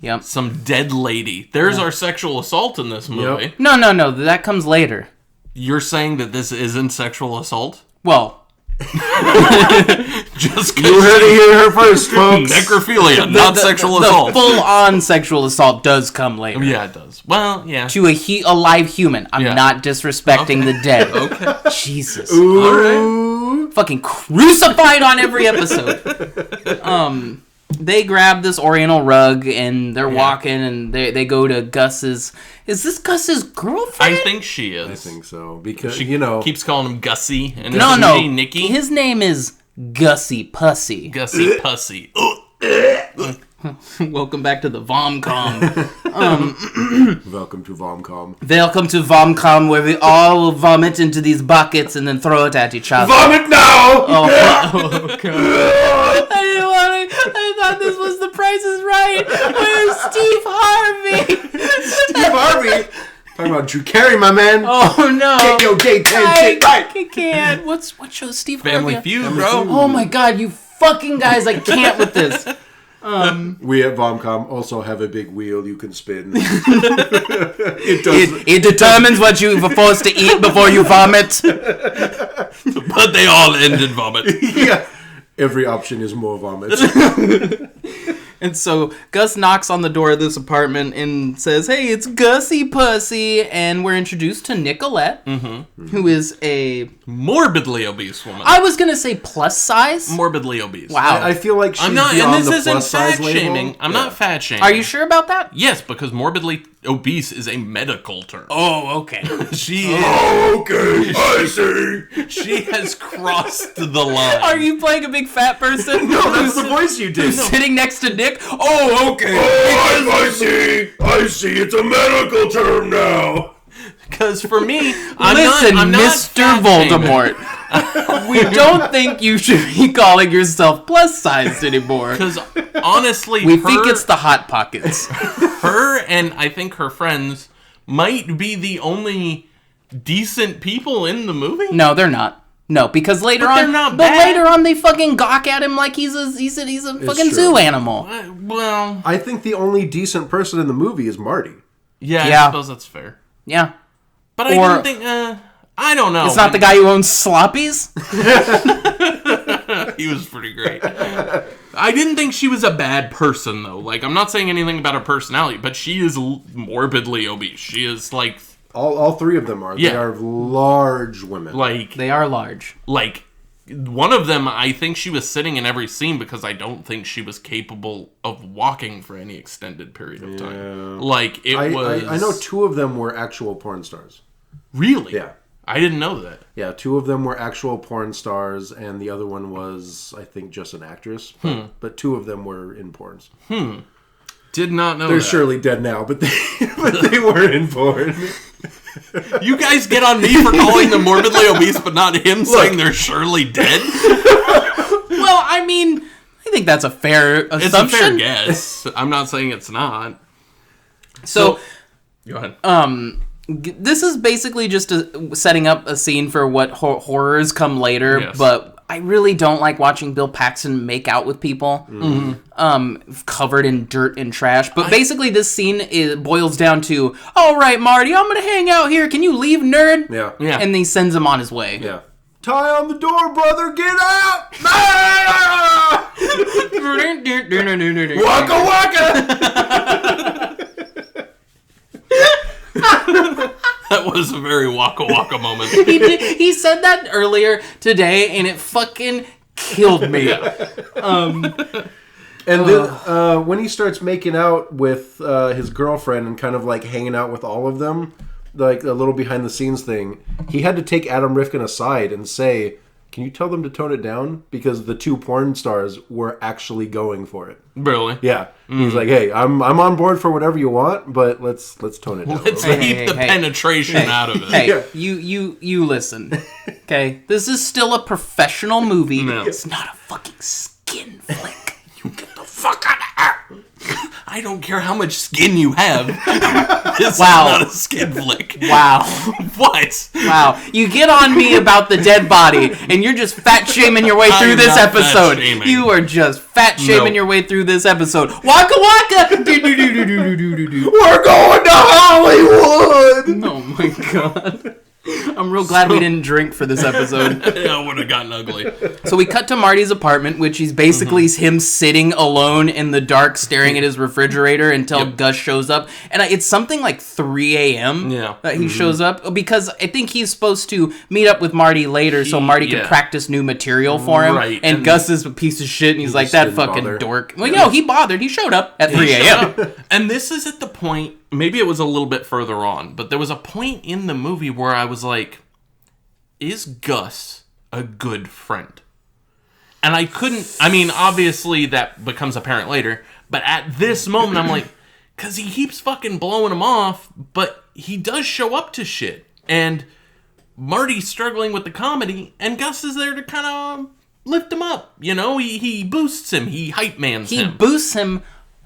Yep. Some dead lady. There's our sexual assault in this movie. Yep. No. That comes later. You're saying that this isn't sexual assault? Well, just You heard it here first, folks. Necrophilia, not sexual assault. The full-on sexual assault does come later. Yeah, it does. Well, yeah. To a live human. I'm not disrespecting the dead. Okay. Jesus. Ooh. All right. Fucking crucified on every episode. They grab this Oriental rug and they're walking and they go to Gus's. Is this Gus's girlfriend? I think she is. I think so because She keeps calling him Gussie. And No. Nikki. His name is Gussie Pussy. Gussie Pussy. Welcome back to the Vomcom. Welcome to Vomcom. Welcome to Vomcom, where we all vomit into these buckets and then throw it at each other. Vomit now! Oh God. I didn't want to. I thought this was The Price is Right. Where's Steve Harvey? Steve Harvey? Talking about Drew Carey, my man. Oh no. Get your gay tan shit right. I can't. What show Steve Family Harvey? Feud, bro. Oh my God, you fucking guys! I can't with this. We at Vomcom also have a big wheel you can spin. It determines what you're forced to eat before you vomit. But they all end in vomit. Yeah. Every option is more vomit. And so Gus knocks on the door of this apartment and says, hey, it's Gussie Pussy. And we're introduced to Nicolette, who is a... morbidly obese woman. I was going to say plus size. Morbidly obese. Wow. I feel like she's I'm not, beyond and this the isn't plus size fat label. shaming. I'm not fat shaming. Are you sure about that? Yes, because morbidly obese is a medical term. Oh, okay. She is, Okay, I see. she has crossed the line. Are you playing a big fat person? No, that's the voice you did. Sitting next to Nick? Oh, okay. Oh, I see. It's a medical term now. Because for me, I'm Listen, not Mr. fat Voldemort. We don't think you should be calling yourself plus sized anymore. Because honestly, We think it's the Hot Pockets. her and I think her friends might be the only decent people in the movie. No, they're not. No, because later But on, they're not but bad. later on they fucking gawk at him like he's a fucking true. zoo animal. Well, I think the only decent person in the movie is Marty. yeah, Yeah. I suppose that's fair. Yeah. But I Or- didn't think. I don't know. It's not the guy who owns Sloppies? He was pretty great. I didn't think she was a bad person, though. Like, I'm not saying anything about her personality, but she is morbidly obese. She is, like... All three of them are. Yeah. They are large women. They are large. Like, one of them, I think she was sitting in every scene because I don't think she was capable of walking for any extended period of time. Like, it was... I know two of them were actual porn stars. Really? Yeah. I didn't know that. Yeah, two of them were actual porn stars, and the other one was, I think, just an actress. But two of them were in porns. Did not know They're that. surely dead now, but they were in porn. You guys get on me for calling them morbidly obese, but not him saying they're surely dead? Well, I mean, I think that's a fair assumption. It's a fair guess. I'm not saying it's not. So Go ahead. this is basically just setting up a scene for what horrors come later, Yes. but I really don't like watching Bill Paxton make out with people, covered in dirt and trash. But basically, this scene boils down to, all right, Marty, I'm going to hang out here. Can you leave, nerd? Yeah. Yeah. And he sends him on his way. Yeah. Tie on the door, brother. Get out! Waka waka! That was a very waka waka moment. He said that earlier today, and it fucking killed me. And then when he starts making out with his girlfriend and kind of like hanging out with all of them, like a little behind the scenes thing, he had to take Adam Rifkin aside and say, "Can you tell them to tone it down?" Because the two porn stars were actually going for it. Really? Yeah, he's like, "Hey, I'm on board for whatever you want, but let's tone it down." Let's keep the penetration out of it. Hey, Yeah. you listen. Okay, this is still a professional movie. No. It's not a fucking skin flick. You get the fuck out of here. I don't care how much skin you have. This Wow. is not a skin flick. Wow. What? Wow. You get on me about the dead body, and you're just fat shaming your way through I'm this not episode. fat-shaming. You are just fat shaming Nope. your way through this episode. Waka waka! We're going to Hollywood. Oh my god. I'm real glad we didn't drink for this episode. Yeah, it would have gotten ugly. So we cut to Marty's apartment, which he's basically him sitting alone in the dark staring at his refrigerator until Gus shows up. And it's something like 3 a.m. Yeah. that he shows up. Because I think he's supposed to meet up with Marty later so Marty can practice new material for him. Right, And and Gus is a piece of shit and he's like, just that didn't fucking bother. dork. Well, no, he bothered. He showed up at 3 a.m. And this is at the point, maybe it was a little bit further on, but there was a point in the movie where I was like, is Gus a good friend? And I couldn't, I mean, obviously that becomes apparent later, but at this moment I'm like, because he keeps fucking blowing him off, but he does show up to shit. And Marty's struggling with the comedy, and Gus is there to kind of lift him up. You know, he boosts him, he hype mans He him. boosts him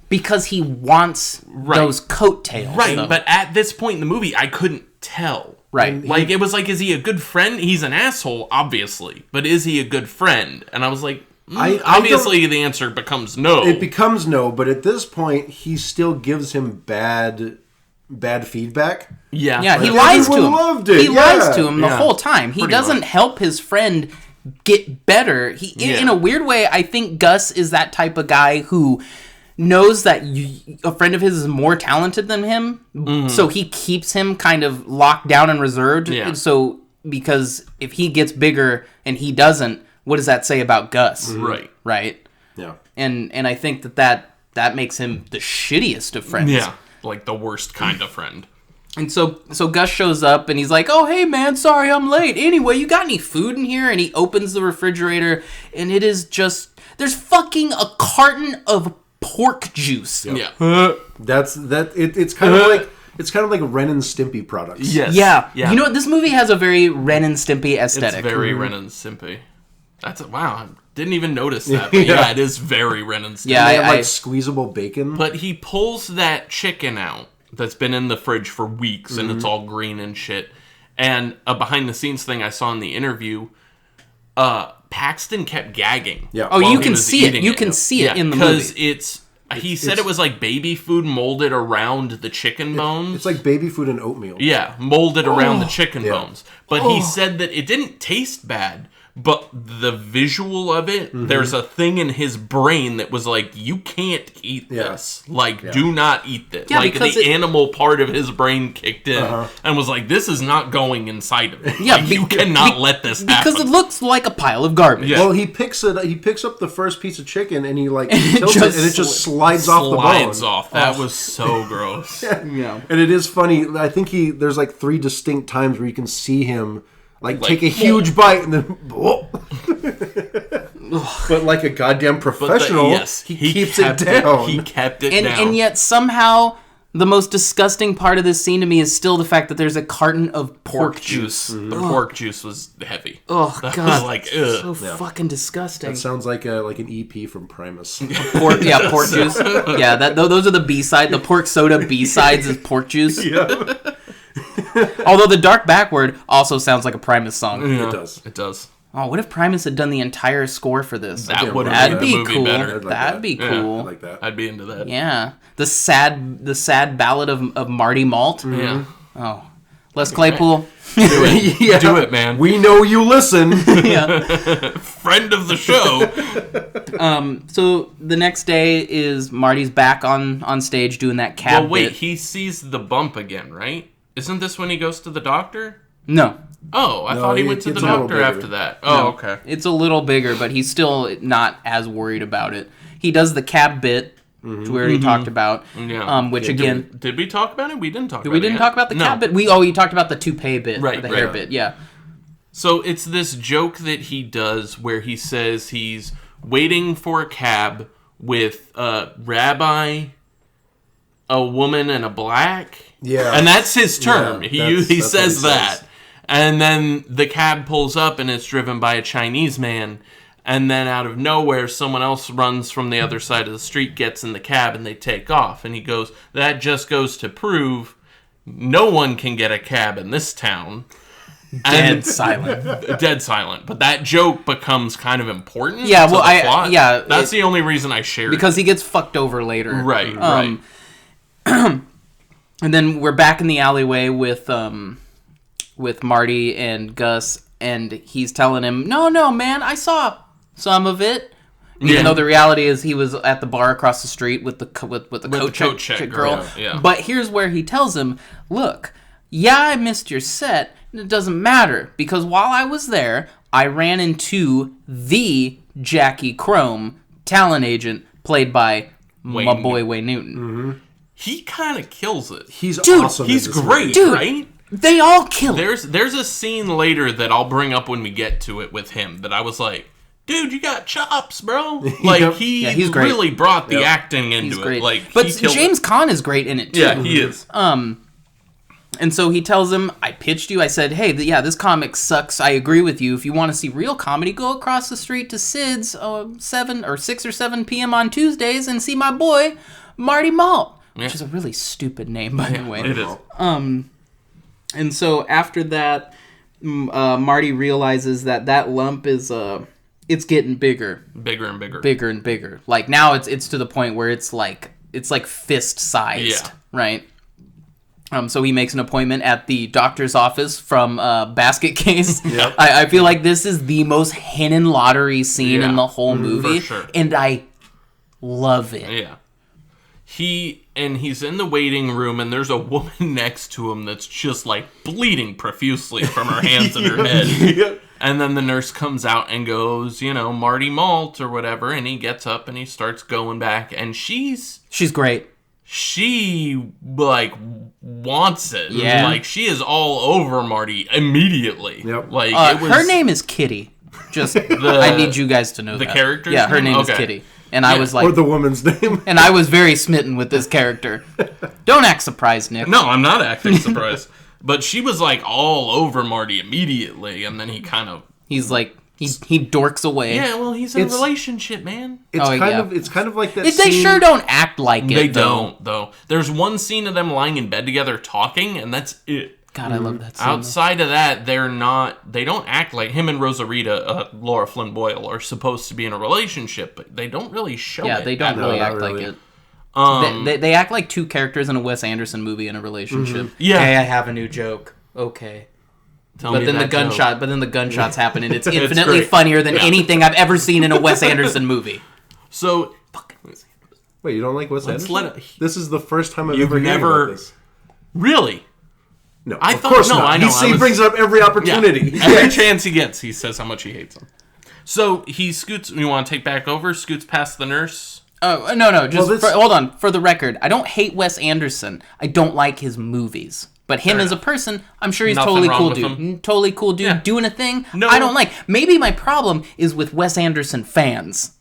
because he wants those coattails. Right, though. but at this point in the movie, I couldn't tell. Right. Like, it was like, is he a good friend? He's an asshole, obviously. But is he a good friend? And I was like, I obviously the answer becomes no. It becomes no, but at this point, he still gives him bad feedback. yeah. Yeah, he Like, lies to everyone him. loved it, He lies to him the Yeah. whole time. He Pretty doesn't much. help his friend get better. In a weird way, I think Gus is that type of guy who knows that a friend of his is more talented than him, so he keeps him kind of locked down and reserved. Yeah. So because if he gets bigger and he doesn't, what does that say about Gus? Right. Right. Yeah. And I think that makes him the shittiest of friends. Yeah. Like the worst kind of friend. And so Gus shows up and he's like, "Oh, hey man, sorry I'm late. Anyway, you got any food in here?" And he opens the refrigerator and it is just, there's fucking a carton of pork juice. Yeah. It's kind of like Ren and Stimpy products. Yes. Yeah. Yeah. You know what? This movie has a very Ren and Stimpy aesthetic. It's very Ren and Stimpy. Wow. I didn't even notice that. But yeah, it is very Ren and Stimpy. Yeah, They have I- like squeezable bacon. But he pulls that chicken out that's been in the fridge for weeks and it's all green and shit. And a behind the scenes thing I saw in the interview, Paxton kept gagging. Yeah. Oh, while you he can was see it. eating You can see it in the Because movie. he said it was like baby food molded around the chicken bones. It's like baby food and oatmeal. Yeah, molded around the chicken Yeah. bones. But he said that it didn't taste bad, but the visual of it, there's a thing in his brain that was like, you can't eat Yeah. this. Like, do not eat this. Yeah, like, because the it- animal part of his brain kicked in and was like, this is not going inside of it. Yeah, Like, you cannot let this happen. because it looks like a pile of garbage. Yeah. Well, he picks up the first piece of chicken and he like tilts it just and it just slides off the Slides bone. off. That was so gross. Yeah. And it is funny. I think there's like 3 distinct times where you can see him like take a huge bite and then but like a goddamn professional, he keeps it kept down. He kept it down. And yet somehow the most disgusting part of this scene to me is still the fact that there's a carton of pork juice. The pork juice was heavy. Oh That god, was like, ugh. so fucking disgusting. That sounds like an EP from Primus. Pork juice. Yeah, those are the B side. The pork soda B sides is pork juice. Yeah. Although the Dark Backward also sounds like a Primus song. Yeah, It does. It does. Oh, what if Primus had done the entire score for this? That would That'd have be made the movie cool. better. That'd be Yeah. cool. I like that. I'd be into that. Yeah, the sad ballad of Marty Malt. Yeah. Oh, Les Claypool. Do it. Yeah. Do it, man. We know you listen. Yeah. Friend of the show. So the next day is Marty's back on stage doing that cab Well, wait. bit. He sees the bump again, right? Isn't this when he goes to the doctor? No, Oh, I thought he went to the it's a little doctor bigger. after that. Oh, No. okay. It's a little bigger, but he's still not as worried about it. He does the cab bit, which we already talked about. Yeah. Which Yeah, again, Did we talk about it? We didn't talk about it. we didn't yet. talk about the No. cab bit. You talked about the toupee bit, Right, or the right. hair bit. Yeah. So it's this joke that he does where he says he's waiting for a cab with a rabbi, a woman, and a black. Yeah. And that's his term. Yeah, he that's what says he that. says. And then the cab pulls up and it's driven by a Chinese man. And then out of nowhere, someone else runs from the other side of the street, gets in the cab, and they take off. And he goes, that just goes to prove no one can get a cab in this town. Dead silent. Dead silent. But that joke becomes kind of important. Yeah, to well, the plot. That's it- the only reason I shared Because he gets fucked over later. it. Right, right. And then we're back in the alleyway with Marty and Gus, and he's telling him, "No, man, I saw some of it." Even Yeah. though the reality is he was at the bar across the street with the coat check girl. Yeah. But here's where he tells him, "Look, yeah, I missed your set, and it doesn't matter because while I was there, I ran into the Jackie Chrome, talent agent, played by my boy Wayne Newton." He kind of kills it. He's Dude, awesome. He's in this great, movie. Dude, right? they all kill it. There's a scene later that I'll bring up when we get to it with him that I was like, dude, you got chops, bro. Like, Yep. he he's great. really brought the acting into He's great. it. Like, but he killed James Caan is great in it too. it. Yeah, he is. And so he tells him, I pitched you. I said, hey, this comic sucks. I agree with you. If you want to see real comedy, go across the street to Sid's 6 or 7 p.m. on Tuesdays and see my boy, Marty Malt. Which is a really stupid name, by the way. It is. And so after that, Marty realizes that lump is, it's getting bigger. Bigger and bigger. Bigger and bigger. Like, now it's to the point where it's like fist-sized. Yeah. Right? So he makes an appointment at the doctor's office from Basket Case. Yep. I feel like this is the most Hennen lottery scene Yeah. in the whole movie. For sure. And I love it. Yeah. He's in the waiting room, and there's a woman next to him that's just like bleeding profusely from her hands and her head. Yep. And then the nurse comes out and goes, Marty Malt or whatever, and he gets up and he starts going back, and She's great. she like wants it. Yeah. Like, she is all over Marty immediately. Yep. Like, it was Her name is Kitty. Just, I need you guys to know the that. character's Yeah, her name? name is Okay. Kitty. And I was like, Or the woman's name. and I was very smitten with this character. Don't act surprised, Nick. No, I'm not acting surprised. But she was like all over Marty immediately, and then he kind of He's like, he dorks away. yeah. Well, he's in a It's- relationship, man. It's Oh, kind yeah. of like that. They scene. sure don't act like it, They though. don't though. There's one scene of them lying in bed together talking, and that's it. God, I love that scene. Outside of that, they're not. They don't act like him and Rosarita, Laura Flynn Boyle, are supposed to be in a relationship, but they don't really show Yeah, it. they don't No, really not act really. like it. They act like two characters in a Wes Anderson movie in a relationship. Yeah. Hey, I have a new joke. Okay. Tell But me then the that joke. gunshot. But then the gunshots happen, and it's infinitely great. funnier than Yeah. anything I've ever seen in a Wes Anderson movie. So Wait, you don't like Wes Let's Anderson? let it- This is the first time I've You've ever heard never- about this. really, No, I of thought- course no, not. I know, He I was- brings it up every opportunity. yeah, every chance he gets, he says how much he hates him. So he scoots. You want to take back over? Scoots past the nurse. Oh no! Just Well, this- hold on. For the record, I don't hate Wes Anderson. I don't like his movies. But him as a person, I'm sure he's Nothing totally wrong cool with dude. him. Totally cool dude Yeah. doing a thing No. I don't like. Maybe my problem is with Wes Anderson fans.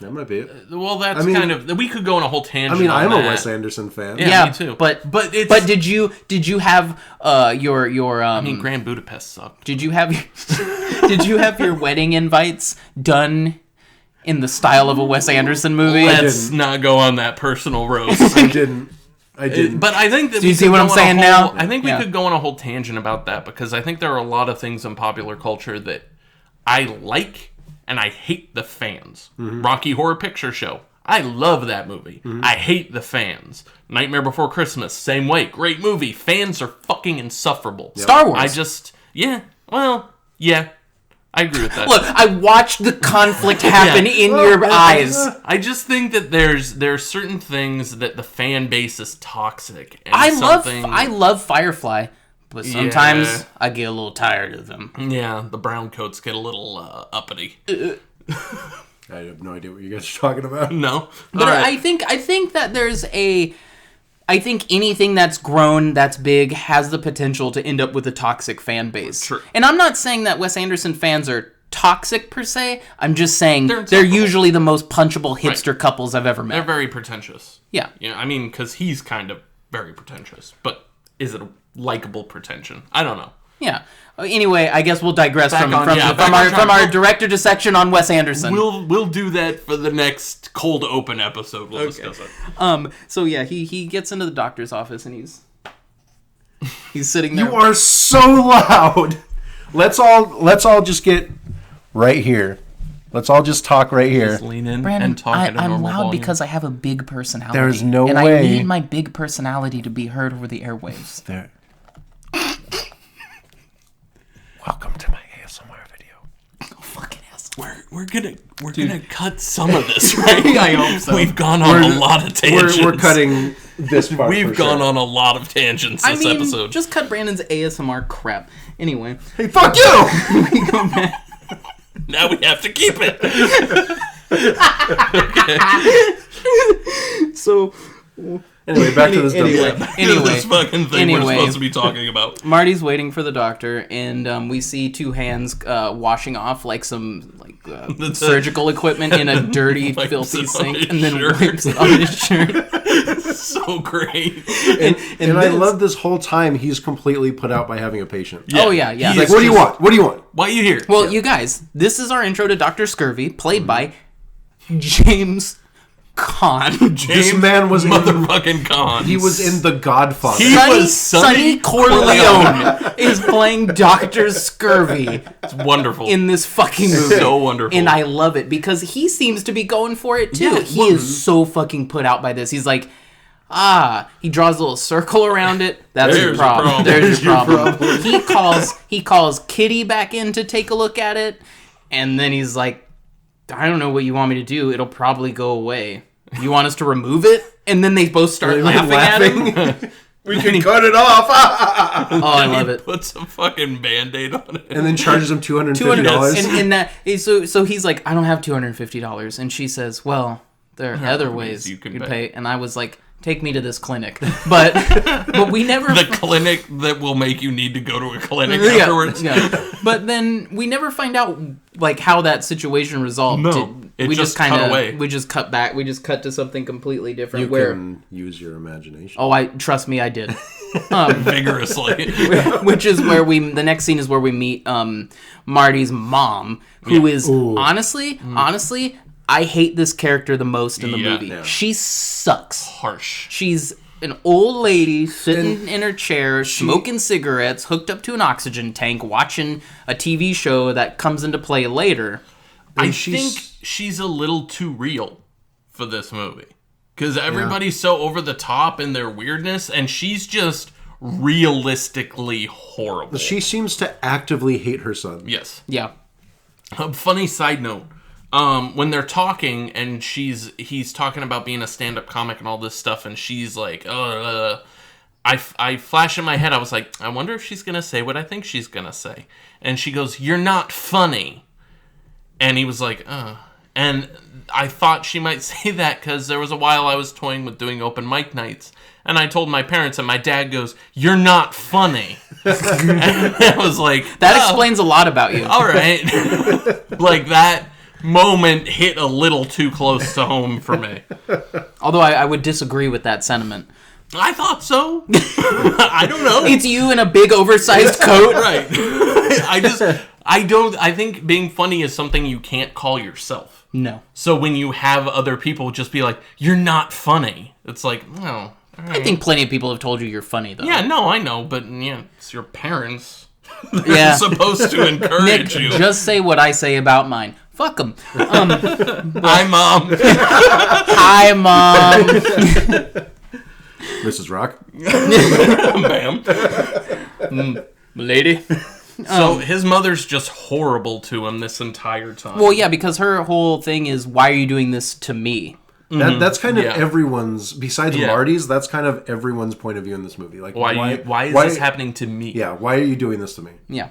That might be it. Well, that's I mean- kind of. We could go on a whole tangent. I mean, on I'm a that. Wes Anderson fan. Yeah, me too. But it's. but did you have your I mean, Grand Budapest sucked. did you have did you have your wedding invites done in the style of a Wes Anderson movie? Let's not go on that personal roast. I didn't. I didn't. But I think that Do you see what I'm saying now? I think we Yeah. could go on a whole tangent about that because I think there are a lot of things in popular culture that I like and I hate the fans. Rocky Horror Picture Show. I love that movie. I hate the fans. Nightmare Before Christmas, same way. Great movie. Fans are fucking insufferable. Star Wars. I just, yeah. I agree with that. Look, I watched the conflict happen in your eyes. I just think that there's certain things that the fan base is toxic. And I love Firefly, but sometimes Yeah. I get a little tired of them. Yeah, the brown coats get a little uppity. I have no idea what you guys are talking about. No, But All right. I think that I think anything that's grown, that's big, has the potential to end up with a toxic fan base. True. And I'm not saying that Wes Anderson fans are toxic per se. I'm just saying They're they're insufferable. usually the most punchable hipster couples I've ever met. They're very pretentious. Yeah. Yeah, I mean, because he's kind of very pretentious. But is it a likable pretension? I don't know. Yeah. Anyway, I guess we'll digress Back from on track. our director dissection on Wes Anderson. We'll do that for the next cold open episode. We'll discuss it. So yeah, he gets into the doctor's office and he's sitting there. You are so loud. Let's all just get right here. Let's all just talk right here. Just lean in Brandon, and talk at a normal I'm loud volume. because I have a big personality. There's no and way. I need my big personality to be heard over the airwaves. There. Welcome to my ASMR video. Oh, fucking ass. We're gonna cut some of this, right? I hope so. We've gone on a lot of tangents. We're cutting this part. We've for gone sure. on a lot of tangents this episode. just cut Brandon's ASMR crap. Anyway, Hey, fuck you! we go back. Now we have to keep it. So Anyway, back to this dumb anyway, crap. This fucking thing we're anyway. supposed to be talking about. Marty's waiting for the doctor, and we see two hands washing off like some surgical equipment in a dirty, Wipes filthy it on sink, his and then shirt. wipes it on his shirt. So great. And I love this whole time he's completely put out by having a patient. Oh yeah, yeah. He Like, is what do you just- want? What do you want? Why are you here? Well, you guys, this is our intro to Dr. Scurvy, played by James Caan. This man was in, motherfucking Khan. he was in The Godfather. He was Sonny Corleone is playing Dr. Scurvy It's wonderful. in this fucking movie. So wonderful. And I love it because he seems to be going for it too. Yeah, He is so fucking put out by this. He's like, he draws a little circle around it. That's your There's your problem. problem. There's your problem. He calls Kitty back in to take a look at it, and then he's like, I don't know what you want me to do. It'll probably go away. You want us to remove it? And then they both start laughing at him. We can cut it off. Oh, I love it. Puts a fucking Band-Aid on it. And then charges him $250. So he's like, I don't have $250, and she says, well, there are other ways you can pay. And I was like, take me to this clinic, but we never The clinic that will make you need to go to a clinic afterwards. Yeah. But then we never find out like how that situation resolved. No, it we just kind cut of away. we just cut back. We just cut to something completely different. You where can use your imagination. oh, I trust me, I did. Vigorously. Which is where the next scene is where we meet Marty's mom, who is honestly, I hate this character the most in the movie. Yeah. She sucks. Harsh. She's an old lady sitting in her chair, smoking cigarettes, hooked up to an oxygen tank, watching a TV show that comes into play later. I think she's a little too real for this movie. Because everybody's so over the top in their weirdness, and she's just realistically horrible. She seems to actively hate her son. Yes. Yeah. Funny side note. When they're talking and he's talking about being a stand-up comic and all this stuff, and she's like, I flash in my head, I was like, I wonder if she's gonna say what I think she's gonna say. And she goes, you're not funny. And he was like, and I thought she might say that because there was a while I was toying with doing open mic nights, and I told my parents, and my dad goes, you're not funny. And I was like, That explains a lot about you. all right. Like that moment hit a little too close to home for me. Although I would disagree with that sentiment. I thought so. I don't know. It's you in a big oversized coat. Right. I think being funny is something you can't call yourself. No. So when you have other people just be like, you're not funny, it's like, oh, all I think plenty of people have told you you're funny, though. Yeah, no, I know, but yeah, it's your parents. They're Yeah. supposed to encourage Nick, you. just say what I say about mine. Fuck them. Hi, Mom. Hi, Mom. Mrs. Rock. Ma'am. Lady. So his mother's just horrible to him this entire time. Well, yeah, because her whole thing is, why are you doing this to me? That's kind of Yeah. everyone's, besides Yeah. Marty's, that's kind of everyone's point of view in this movie. Like, why is this happening to me? Yeah, why are you doing this to me? Yeah.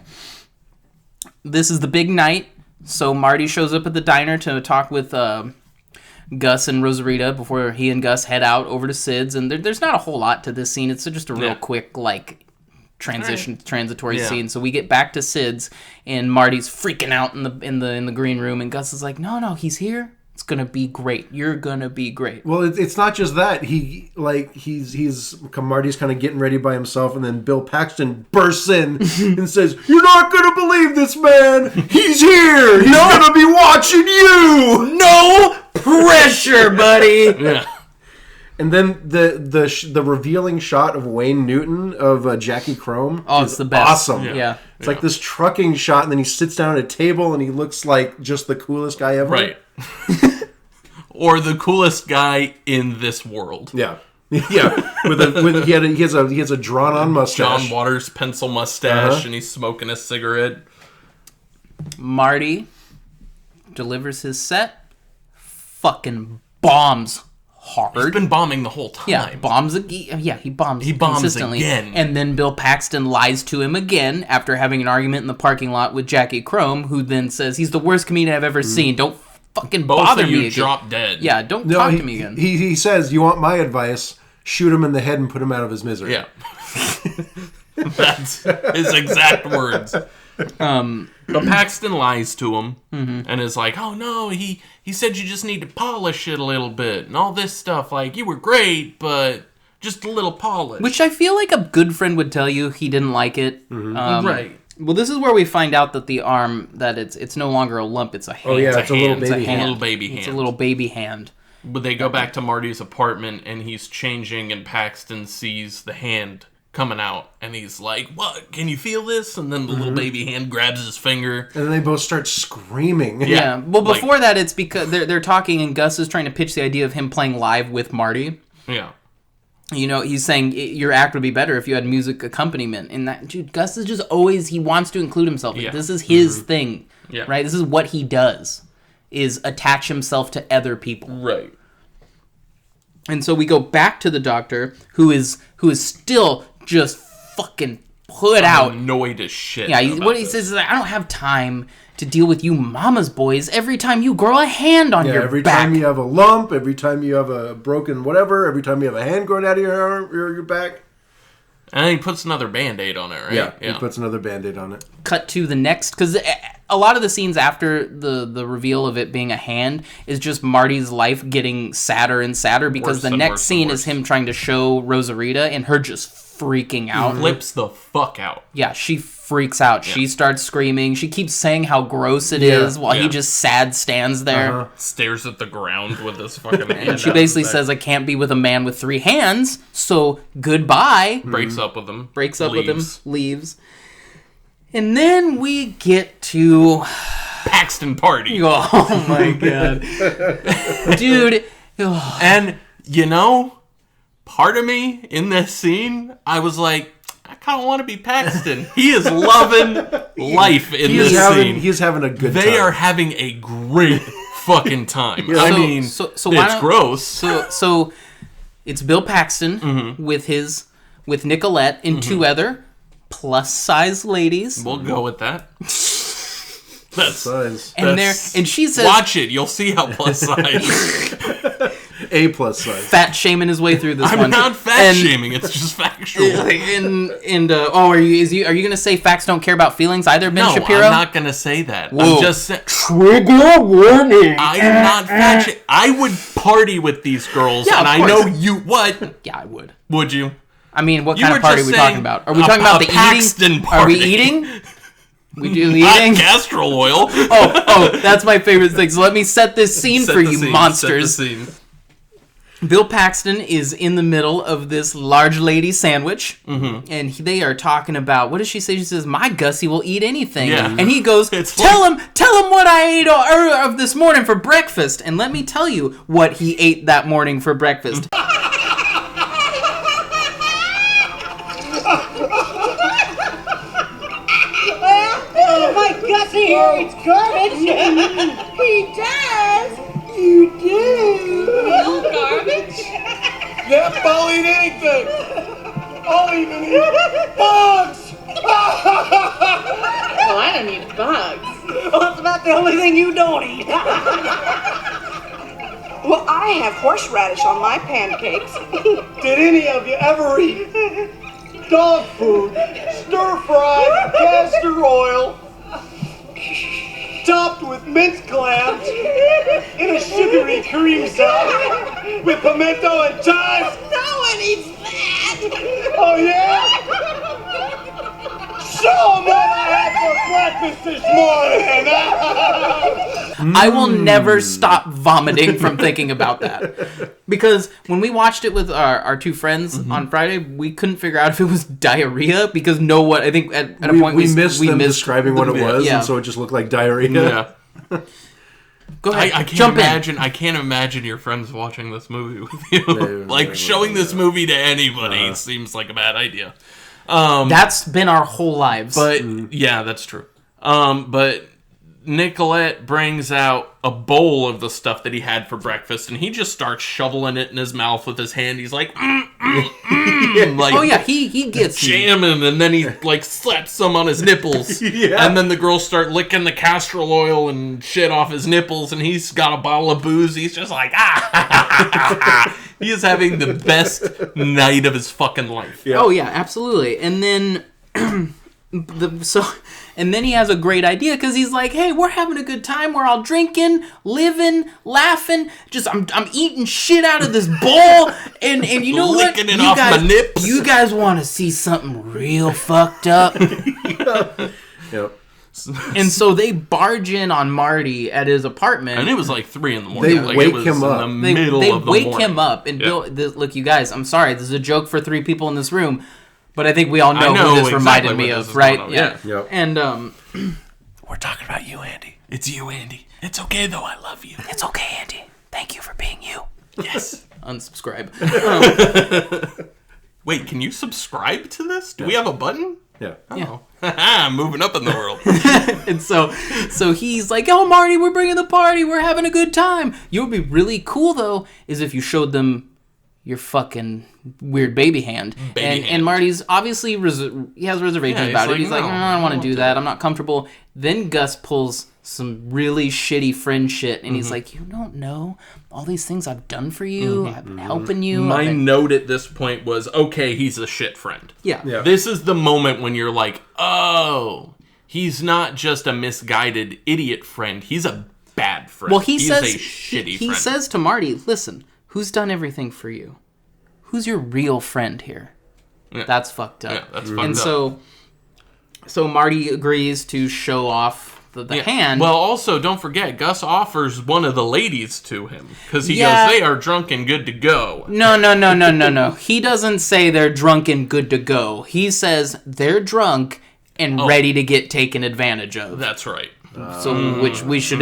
This is the big night. So Marty shows up at the diner to talk with Gus and Rosarita before he and Gus head out over to Sid's. And there's not a whole lot to this scene. It's just a real quick, like, transitory scene. So we get back to Sid's, and Marty's freaking out in the green room, and Gus is like, no, he's here. It's gonna be great. You're gonna be great. Well, it's not just that. Marty's kind of getting ready by himself, and then Bill Paxton bursts in and says, "You're not gonna believe this man. He's here. He's gonna be watching you. No pressure, buddy." Yeah. And then the revealing shot of Wayne Newton of Jackie Chrome. Oh, it's the best. Awesome. Yeah. It's like this trucking shot, and then he sits down at a table, and he looks like just the coolest guy ever. Right. Or the coolest guy in this world. Yeah. Yeah. He has a drawn on mustache. John Waters pencil mustache, and he's smoking a cigarette. Marty delivers his set. Fucking bombs hard. He's been bombing the whole time. Yeah, he bombs consistently. Again. And then Bill Paxton lies to him again after having an argument in the parking lot with Jackie Chrome, who then says he's the worst comedian I've ever seen. Don't fucking Both bother of me you again. drop dead. Yeah, don't talk to me again. He says, "You want my advice? Shoot him in the head and put him out of his misery." Yeah. That's his exact words. But Paxton lies to him and is like, "Oh no, he said you just need to polish it a little bit and all this stuff. Like, you were great, but just a little polish." Which I feel like a good friend would tell you he didn't like it. Right. Well, this is where we find out that the arm, that it's no longer a lump, it's a hand. Oh yeah, it's a little hand. baby It's a hand. little baby hand. It's a little baby hand. But they go back to Marty's apartment and he's changing, and Paxton sees the hand coming out and he's like, "What? Can you feel this?" And then the little baby hand grabs his finger. And then they both start screaming. Yeah. Well, like- before that, it's because they're talking, and Gus is trying to pitch the idea of him playing live with Marty. Yeah. You know, he's saying your act would be better if you had music accompaniment. And that, dude, Gus is just always, he wants to include himself. Yeah. This is his thing, Yeah. right? This is what he does, is attach himself to other people. Right. And so we go back to the doctor, who is still just fucking put out. Annoyed as shit. Yeah, about what he this. says is, I don't have time to deal with you mama's boys every time you grow a hand on Yeah, your every back. time you have a lump, every time you have a broken whatever, every time you have a hand growing out of your arm, your back. And then he puts another Band-Aid on it, right? Yeah, he puts another Band-Aid on it. Cut to the next, because a lot of the scenes after the reveal of it being a hand is just Marty's life getting sadder and sadder, because Worse the and next worse and scene worse. is him trying to show Rosarita and her just freaking out. Flips the fuck out. Yeah, she freaks out. She starts screaming. She keeps saying how gross it Yeah, is while he yeah. just sad stands there. Uh-huh. Stares at the ground with his fucking hand. And she out basically his back. says, I can't be with a man with 3 hands, so goodbye. Breaks up with him. Breaks up with leaves. him, leaves. And then we get to... Paxton party. Oh my god. Dude. And, you know, part of me in this scene, I was like, I kind of want to be Paxton. He is loving life in this scene. He's having a good time. They are having a great fucking time. Yeah. I So- mean, so why it's not- gross. So it's Bill Paxton with Nicolette and 2 other plus-size ladies. We'll go with that. That's size. And she says... watch it. You'll see how plus size. A plus size. Fat shaming his way through this I'm one. not fat shaming. It's just factual. Are you gonna say facts don't care about feelings either, Ben No, Shapiro? I'm not gonna say that. Whoa. I'm just saying. Trigger warning. I am not fat shaming. I would party with these girls, Yeah, and of I course. know you. What Yeah, I would. would you? I mean, what You kind were of party are just we saying talking about? Are we a- talking about a the Paxton eating? Are we party. eating? We do the Not eating? castor oil. Oh, that's my favorite thing. So let me set this scene Set for the you scene, monsters. set the scene. Bill Paxton is in the middle of this large lady sandwich, and they are talking about, what does she say? She says, "My Gussie will eat anything." Yeah. And he goes, tell him what I ate of this morning for breakfast. And let me tell you what he ate that morning for breakfast. Oh, my Gussie here eats garbage. He does. You do. Real garbage? Yep, I'll eat anything. I'll even eat bugs. Well, I don't eat bugs. Well, that's about the only thing you don't eat. Well, I have horseradish on my pancakes. Did any of you ever eat dog food, stir-fried castor oil, topped with minced clams in a sugary cream sauce with pimento and chives? No one eats that. Oh yeah? Show 'em what I had for breakfast this morning. I will never stop vomiting from thinking about that. Because when we watched it with our two friends on Friday, we couldn't figure out if it was diarrhea because I think at a point we missed them describing what it was, Yeah. and so it just looked like diarrhea. Yeah. Go ahead, I jump in. I can't imagine your friends watching this movie with you. Like, showing this movie to anybody seems like a bad idea. That's been our whole lives. But, yeah, that's true. But Nicolette brings out a bowl of the stuff that he had for breakfast, and he just starts shoveling it in his mouth with his hand. He's like, like, oh yeah, he gets jamming, and then he like slaps some on his nipples. And then the girls start licking the castor oil and shit off his nipples, and he's got a bottle of booze. He's just like, he is having the best night of his fucking life. Oh yeah, absolutely. And then and then he has a great idea because he's like, "Hey, we're having a good time. We're all drinking, living, laughing. Just I'm eating shit out of this bowl, and you know what? Licking it off my nips. You guys want to see something real fucked up?" Yep. And so they barge in on Marty at his apartment, And it was like 3 in the morning. They like, wake it was him up. In the They middle of the wake morning. him up, and Yeah. look, you guys, I'm sorry, this is a joke for 3 people in this room, but I think we all know, I know who this reminded exactly me what of, this is right? going on, yeah. Yep. And We're talking about you, Andy. It's you, Andy. It's okay, though. I love you. it's okay, Andy. Thank you for being you. Yes. Unsubscribe. Wait, can you subscribe to this? Do we have a button? Yeah. Oh. I'm moving up in the world. And so he's like, "Oh, Marty, we're bringing the party. We're having a good time. You would be really cool, though, is if you showed them your fucking weird baby hand." Baby hand. And Marty's obviously, he has reservations Yeah, he's about it. like, He's like, "No, I don't want I to do won't do that. that." I'm not comfortable. Then Gus pulls some really shitty friend shit, and he's like, "You don't know all these things I've done for you. I've been helping you." My I've been-" note at this point was, okay, he's a shit friend. Yeah. Yeah. This is the moment when you're like, oh, he's not just a misguided idiot friend. He's a bad friend. Well, he's a shitty he friend. says to Marty, "Listen, who's done everything for you? Who's your real friend here?" Yeah. That's fucked up. Yeah, that's fucked and up. so Marty agrees to show off the hand. Well, also, don't forget, Gus offers one of the ladies to him. Because he Yeah. goes, they are drunk and good to go. No. He doesn't say they're drunk and good to go. He says they're drunk and ready to get taken advantage of. That's right. So which we should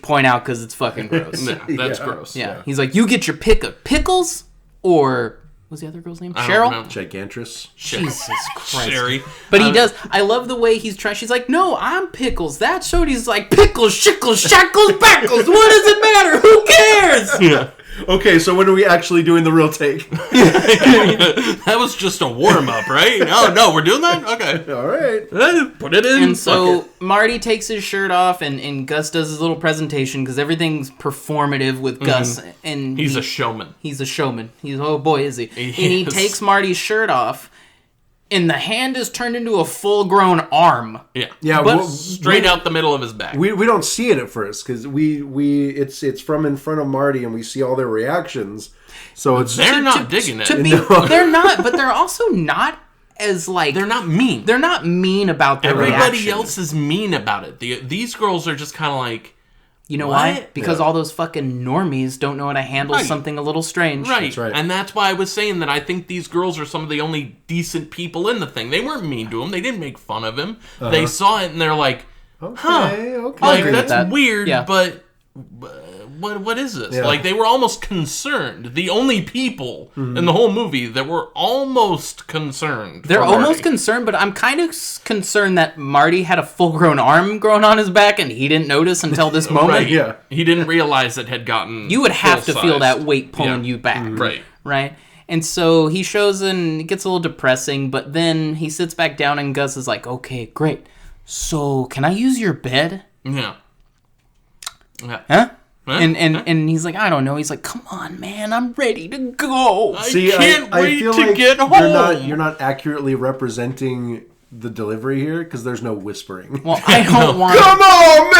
point out because it's fucking gross. Yeah, that's gross. Yeah. He's like, "You get your pick of pickles or..." What's the other girl's name? I don't Cheryl? remember. Gigantress. Jesus Christ. Sherry. But he does. I love the way he's trying. She's like, "No, I'm Pickles." That showed he's like, "Pickles, shickles, shackles, backles. What does it matter? Who cares?" Yeah. Okay, so when are we actually doing the real take? That was just a warm-up, right? Oh, no, we're doing that? Okay. All right. Put it in. And so Fuck Marty takes his shirt off, and Gus does his little presentation because everything's performative with Gus. And He's a showman. He's a showman. Oh boy, is he. And he Yes. takes Marty's shirt off, and the hand is turned into a full-grown arm. Yeah. Yeah, But well, Straight out the middle of his back. we don't see it at first because it's from in front of Marty and we see all their reactions. So it's They're not digging it. To be, they're not, but they're also not as like They're not mean. They're not mean about their Everybody reaction. else is mean about it. These girls are just kind of like, You know why? What? Because Yeah. all those fucking normies don't know how to handle Right. something a little strange. Right. That's right. And that's why I was saying that I think these girls are some of the only decent people in the thing. They weren't mean to him. They didn't make fun of him. They saw it and they're like, Okay. I'll like, agree with that's that. weird, Yeah. but what is this? Yeah. Like, they were almost concerned. The only people in the whole movie that were almost concerned. They're for almost Marty. concerned, but I'm kind of concerned that Marty had a full-grown arm growing on his back and he didn't notice until this moment. Right. Yeah. He didn't realize it had gotten. You would have to feel full-sized. that weight pulling Yeah. you back. Right. Right? And so he shows and it gets a little depressing, but then he sits back down and Gus is like, okay, great. So, can I use your bed? Yeah. Yeah. Huh? And he's like, I don't know. He's like, come on, man, I'm ready to go. I can't wait feel to like get home. You're not accurately representing the delivery here because there's no whispering. Well, I don't want. Come on,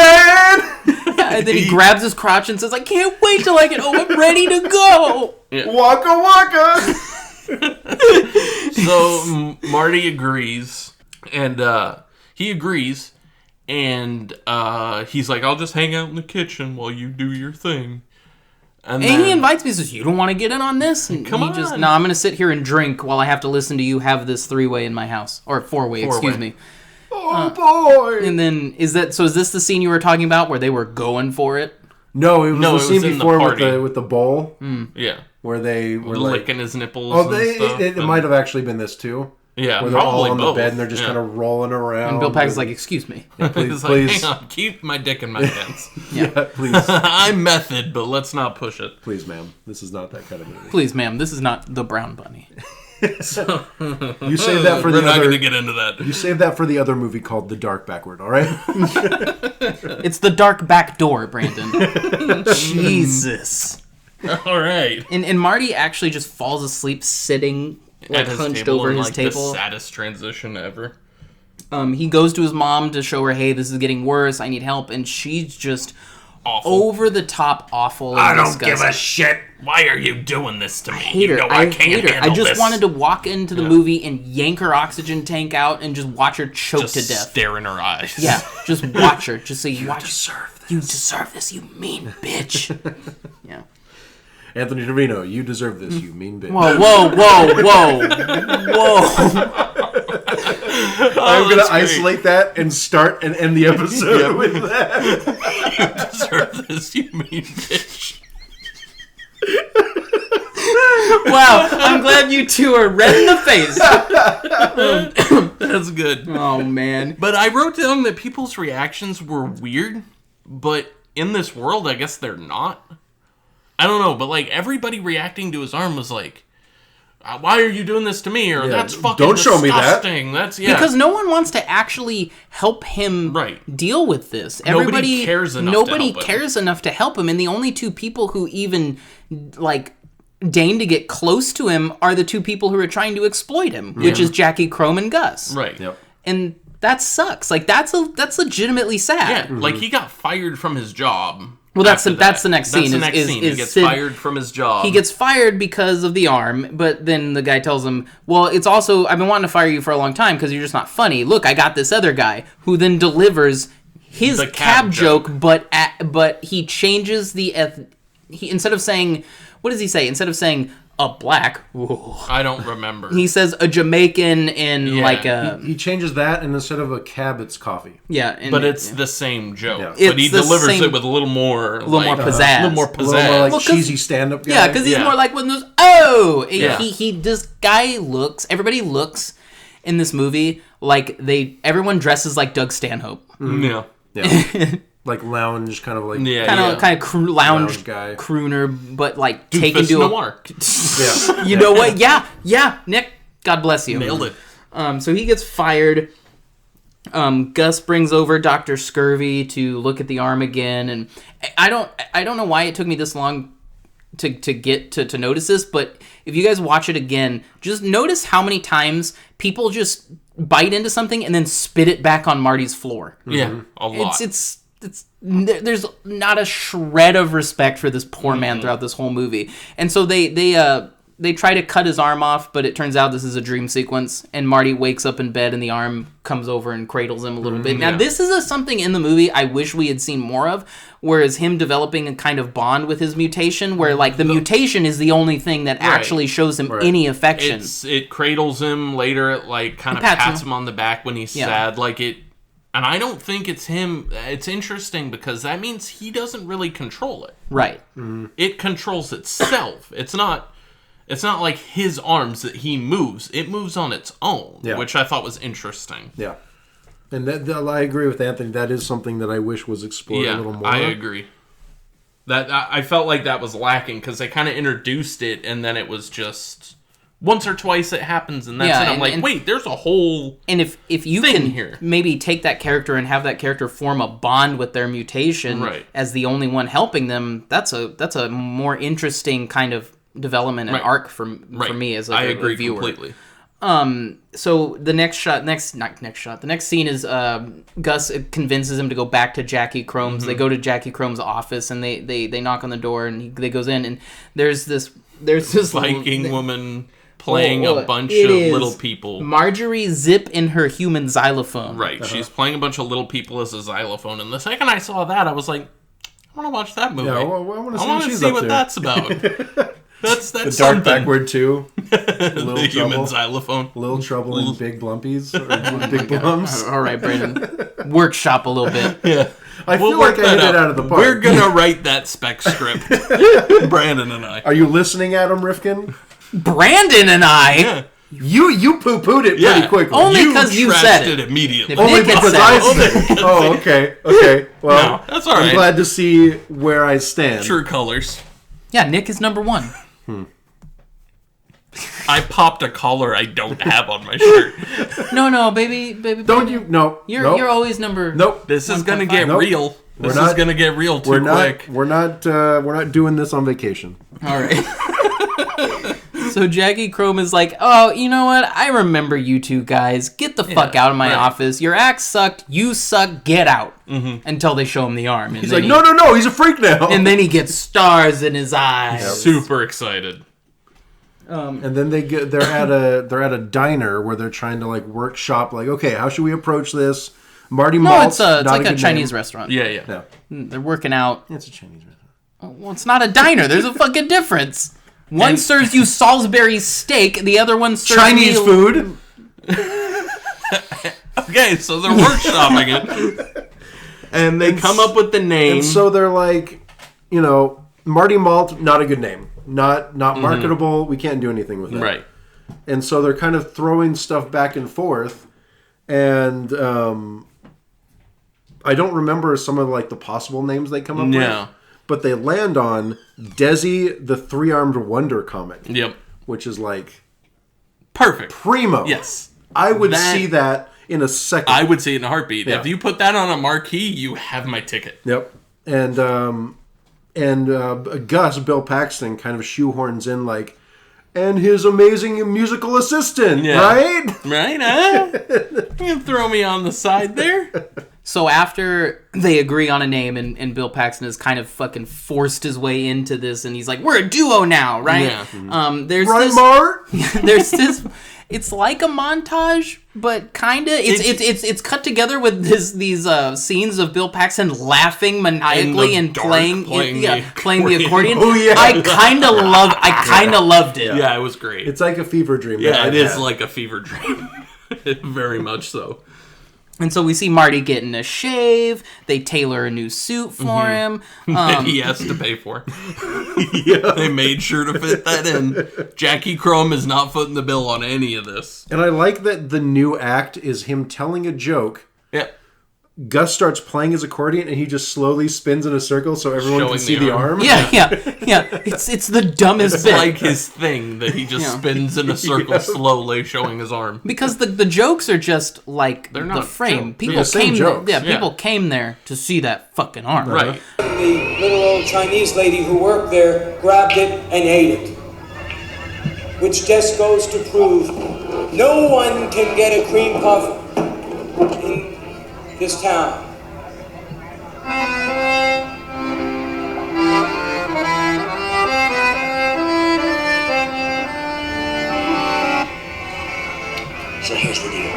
man! And then he grabs his crotch and says, I can't wait till I get home. I'm ready to go. Waka waka! So Marty agrees, and he agrees, and he's like, "I'll just hang out in the kitchen while you do your thing." And And he then, invites me and says, you don't want to get in on this? And Come he just, on. no, I'm going to sit here and drink while I have to listen to you have this 3-way in my house. Or 4-way, excuse Four-way. me. Oh boy! And then, is this the scene you were talking about where they were going for it? No, it was No, the it scene was in the before party. with the bowl yeah, where they were like, licking his nipples. oh, and stuff. it and- might have actually been this too. Yeah, Where they're all probably on the both. bed and they're just Yeah. kind of rolling around. And Bill Paxton's like, excuse me. please, He's like, please, hang on, keep my dick in my hands. yeah, please, I'm method, but let's not push it. please, ma'am. This is not that kind of movie. Please, ma'am, this is not the Brown Bunny. You save that for We're the not other. going to get into that. You save that for the other movie called The Dark Backward. All right. It's the dark back door, Brandon. Jesus. All right. And Marty actually just falls asleep sitting like At his hunched table, over and, his like, table. The saddest transition ever. He goes to his mom to show her, hey, this is getting worse. I need help. And she's just Awful. over the top awful and disgusting. shit. Why are you doing this to me? Hate her. You know I I can't hate her. I handle just this. wanted to walk into the movie and yank her oxygen tank out and just watch her choke Just to death. stare in her eyes. Yeah, just watch her. Just say, you deserve this, you mean bitch. Yeah. Anthony Trevino, you deserve this. You mean bitch. Whoa. I'm gonna that's great. isolate that and start and end the episode with that. You deserve this, you mean bitch. Wow, I'm glad you two are red in the face. That's good. Oh, man. But I wrote down that people's reactions were weird, but in this world, I guess they're not. I don't know, but like everybody reacting to his arm was like, "Why are you doing this to me?" Or Yeah, "That's fucking don't show me that." disgusting." That's Because no one wants to actually help him Right. deal with this. Nobody cares enough to Nobody help him. cares enough to help him, and the only two people who even like deign to get close to him are the two people who are trying to exploit him, which is Jackie Crome and Gus. right. Yep. And that sucks. Like that's legitimately sad. Yeah, like he got fired from his job. Well, that's after the that. next scene. That's the next scene. He gets Sid- fired from his job. He gets fired because of the arm, but then the guy tells him, well, it's also, I've been wanting to fire you for a long time because you're just not funny. Look, I got this other guy who then delivers his The cab cab joke, but he changes instead of saying, what does he say? Instead of saying a black, whoa, I don't remember. he says a Jamaican and Yeah. like a, He changes that, and instead of a cab, it's coffee. yeah. And, But it's the same joke. Yeah. But he It's the delivers same- it with a little more, a little more pizzazz. A little more A little more like pizzazz. Well, 'cause- cheesy stand-up guy. Yeah, because he's Yeah. more like one of those. Oh, Yeah. This guy looks. Everybody looks in this movie like everyone dresses like Doug Stanhope, Yeah. yeah, like lounge, kind of like Yeah. kind of lounge Lounge guy. crooner, but like taken Doofus to noir. yeah. You know what? Yeah, Nick. God bless you. Nailed it. So he gets fired. Gus brings over Dr. Scurvy to look at the arm again, and I don't know why it took me this long to get to notice this, but if you guys watch it again, just notice how many times people just bite into something and then spit it back on Marty's floor. Yeah. A lot. It's there's not a shred of respect for this poor man throughout this whole movie. And so they try to cut his arm off, but it turns out this is a dream sequence, and Marty wakes up in bed and the arm comes over and cradles him a little bit. Now, Yeah. this is something in the movie I wish we had seen more of, whereas him developing a kind of bond with his mutation, where like the mutation is the only thing that actually shows him any affection. It cradles him later. It like kind of pats him on the back when he's sad. Like it, and I don't think it's him. It's interesting because that means he doesn't really control it. Right. It controls itself. It's not like his arms that he moves. It moves on its own, which I thought was interesting. Yeah. And I agree with Anthony. That is something that I wish was explored a little more. I agree. That I felt like that was lacking because they kind of introduced it, and then it was just once or twice it happens, and that's it. I'm like, wait, there's a whole if you can maybe take that character and have that character form a bond with their mutation as the only one helping them, that's a more interesting kind of development and arc for me as a viewer. Completely. So the the next scene is Gus convinces him to go back to Jackie Chrome's. They go to Jackie Chrome's office and they knock on the door and they goes in and there's this Viking woman playing a bunch of little people. Marjorie Zip in her human xylophone. Right, she's playing a bunch of little people as a xylophone, and the second I saw that, I was like, I want to watch that movie. Yeah, I want to see what that's about. That's the dark backward too. The human xylophone. Little Trouble in Big Blumpies or Big Blumps. All right, Brandon. Workshop a little bit. Yeah. I feel like I hit it out of the park. We're gonna write that spec script. Brandon and I. Are you listening, Adam Rifkin? Brandon and I. Yeah. You poo-pooed it pretty quickly. Only because you said it immediately. Only because I said it. Oh, okay. Well, no, that's all right. I'm glad to see where I stand. True colors. Yeah, Nick is number 1. I popped a collar I don't have on my shirt. No, baby. Don't you? No. You're always number. Nope. This is gonna get real. This is gonna get real too quick. We're not doing this on vacation. All right. So Jackie Chrome is like, oh, you know what? I remember you two guys. Get the fuck out of my office. Your act sucked. You suck. Get out. Until they show him the arm. And he's like, no. He's a freak now. And then he gets stars in his eyes. Super excited. And then they're at a diner where they're trying to like workshop like, okay, how should we approach this? Marty Maltz. No, it's like a Chinese restaurant. Yeah. They're working out. It's a Chinese restaurant. Well, it's not a diner. There's a fucking difference. One serves you Salisbury steak. The other one serves Chinese food. Okay, so they're workshopping it, and they come up with the name. And so they're like, Marty Malt, not a good name. Not marketable. We can't do anything with it. Right. And so they're kind of throwing stuff back and forth. And I don't remember some of like the possible names they come up with. But they land on Desi the Three-Armed Wonder comic. Yep. Which is like... perfect. Primo. Yes. I would see that in a second. I would see it in a heartbeat. Yeah. If you put that on a marquee, you have my ticket. Yep. And Gus, Bill Paxton, kind of shoehorns in like, and his amazing musical assistant, right? Right, huh? You can throw me on the side there. So after they agree on a name and Bill Paxton has kind of fucking forced his way into this and he's like, we're a duo now, right? Yeah. There's right, this, Mart? There's this, it's like a montage, but kind of, it's cut together with these scenes of Bill Paxton laughing maniacally and playing the accordion. Oh yeah. I kind of loved it. Yeah, it was great. It's like a fever dream. Yeah, it is like a fever dream. Very much so. And so we see Marty getting a shave. They tailor a new suit for him. That he has to pay for. Yeah, they made sure to fit that in. Jackie Chrome is not footing the bill on any of this. And I like that the new act is him telling a joke. Yeah. Gus starts playing his accordion and he just slowly spins in a circle so everyone can see the arm. Yeah. It's the dumbest it's bit. Like his thing that he just spins in a circle slowly showing his arm. Because the jokes are just like they're the not frame. People came people came there to see that fucking arm. Right. The little old Chinese lady who worked there grabbed it and ate it. Which just goes to prove no one can get a cream puff in this town. So here's the deal.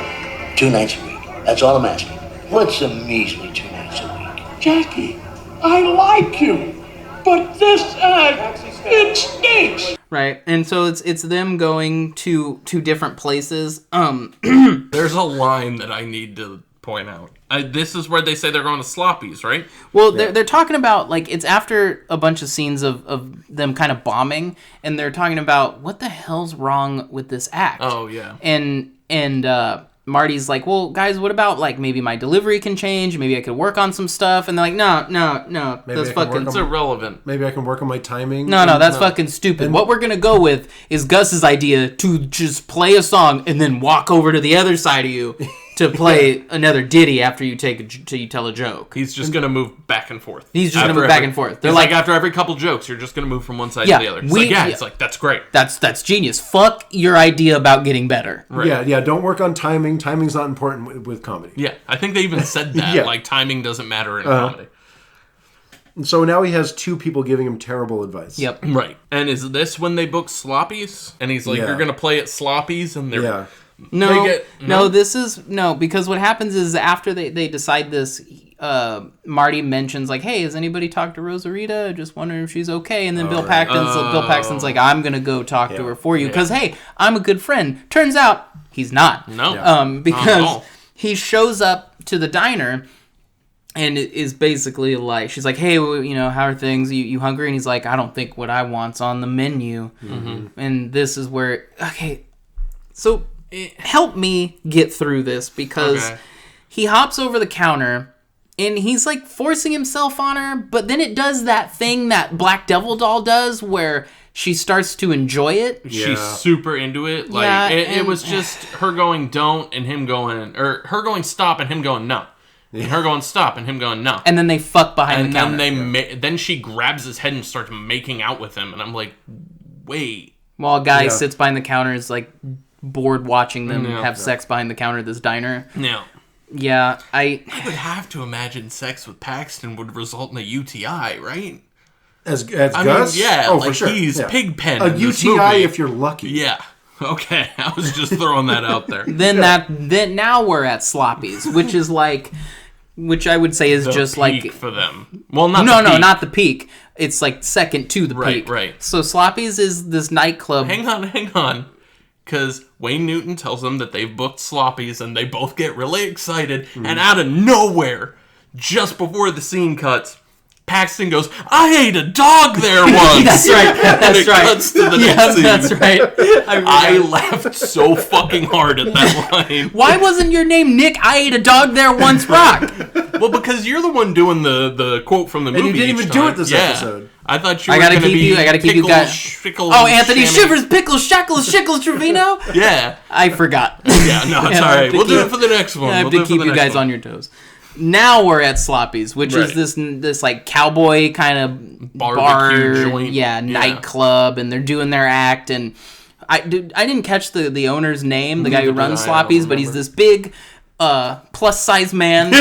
2 nights a week. That's all I'm asking. What's a measly 2 nights a week? Jackie, I like you, but this act, it stinks. Right, and so it's them going to different places. There's a line that I need to point out. This is where they say they're going to Sloppy's, right? Well, they're talking about, like, it's after a bunch of scenes of them kind of bombing, and they're talking about what the hell's wrong with this act. Oh, yeah. And Marty's like, well, guys, what about, like, maybe my delivery can change? Maybe I could work on some stuff. And they're like, no, that's fucking... It's irrelevant. Maybe I can work on my timing. No, that's fucking stupid. What we're going to go with is Gus's idea to just play a song and then walk over to the other side of you to play another ditty after you tell a joke. He's just going to move back and forth. He's just going to move back and forth. They're like after every couple jokes, you're just going to move from one side to the other. It's like, that's great. That's genius. Fuck your idea about getting better. Right. Yeah, don't work on timing. Timing's not important with comedy. Yeah, I think they even said that. Like, timing doesn't matter in comedy. And so now he has two people giving him terrible advice. Yep. Right. And is this when they book Sloppy's? And he's like, you're going to play at Sloppy's? And they're... Yeah. No, because what happens is after they decide this, Marty mentions, like, hey, has anybody talked to Rosarita? Just wondering if she's okay. And then Bill Paxton's like, I'm going to go talk to her for you. Because, hey, I'm a good friend. Turns out he's not. No. Because he shows up to the diner and it is basically like, she's like, hey, how are things? You hungry? And he's like, I don't think what I want's on the menu. Mm-hmm. And this is where, okay, so help me get through this, because he hops over the counter and he's like forcing himself on her, but then it does that thing that Black Devil doll does where she starts to enjoy it. Yeah. She's super into it. Like, it was just her going don't and him going, or her going stop and him going no. And her going stop and him going no. And then they fuck behind the counter. Then she grabs his head and starts making out with him, and I'm like, wait. While a guy sits behind the counter, is like bored watching them have sex behind the counter at this diner. No. Yeah, I would have to imagine sex with Paxton would result in a UTI, right? As Gus? For sure. He's Pigpen. A UTI if you're lucky. Yeah. Okay, I was just throwing that out there. Then now we're at Sloppy's, which is like, which I would say is the just peak like for them. Well, not not the peak. It's like second to the peak. Right. So Sloppy's is this nightclub. Hang on. Because Wayne Newton tells them that they've booked Sloppy's, and they both get really excited. Mm. And out of nowhere, just before the scene cuts, Paxton goes, I ate a dog there once. That's right. That's right. Cuts to the next scene. That's right. I laughed so fucking hard at that line. Why wasn't your name Nick? I ate a dog there once. Rock. Well, because you're the one doing the quote from the movie. And you didn't even do it this episode. I thought you were going to be. I gotta keep you guys. Oh, Anthony Shivers, Pickles, Shackles, Shickles, Trevino. Yeah, I forgot. Yeah, no, it's all right. We'll do it for the next one. I have to keep you guys on your toes. Now we're at Sloppy's, which is this like cowboy kind of barbecue joint, nightclub, and they're doing their act. And I didn't catch the owner's name, the guy who runs Sloppy's, but he's this big plus size man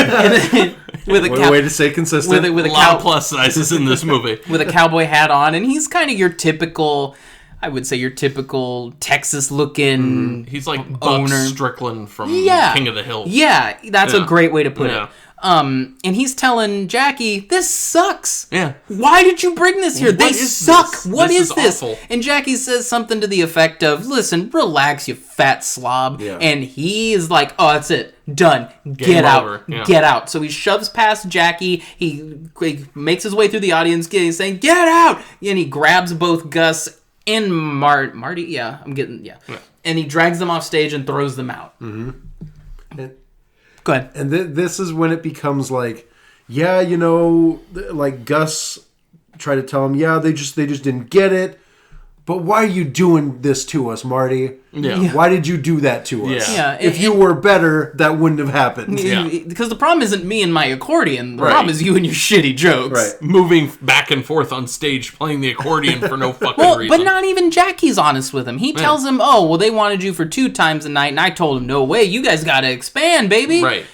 with a way to say consistent. With a lot of plus sizes in this movie with a cowboy hat on, and he's kind of your typical. I would say your typical Texas-looking he's like Buck Strickland from King of the Hill. Yeah, that's a great way to put it. And he's telling Jackie, this sucks. Yeah. Why did you bring this here? They suck. This? What is this? Awful. And Jackie says something to the effect of, listen, relax, you fat slob. Yeah. And he is like, oh, that's it. Done. Get out. Yeah. Get out. So he shoves past Jackie. He makes his way through the audience, saying, get out. And he grabs both Gus and Marty. And he drags them off stage and throws them out. Mm-hmm. Go ahead. And this is when it becomes like, like Gus tried to tell him, they just didn't get it. But why are you doing this to us, Marty? Yeah. Why did you do that to us? Yeah. If you were better, that wouldn't have happened. Yeah. Because the problem isn't me and my accordion. The problem is you and your shitty jokes. Right. Moving back and forth on stage, playing the accordion for no fucking reason. But not even Jackie's honest with him. He tells him, they wanted you for 2 times a night. And I told him, no way, you guys got to expand, baby. Right.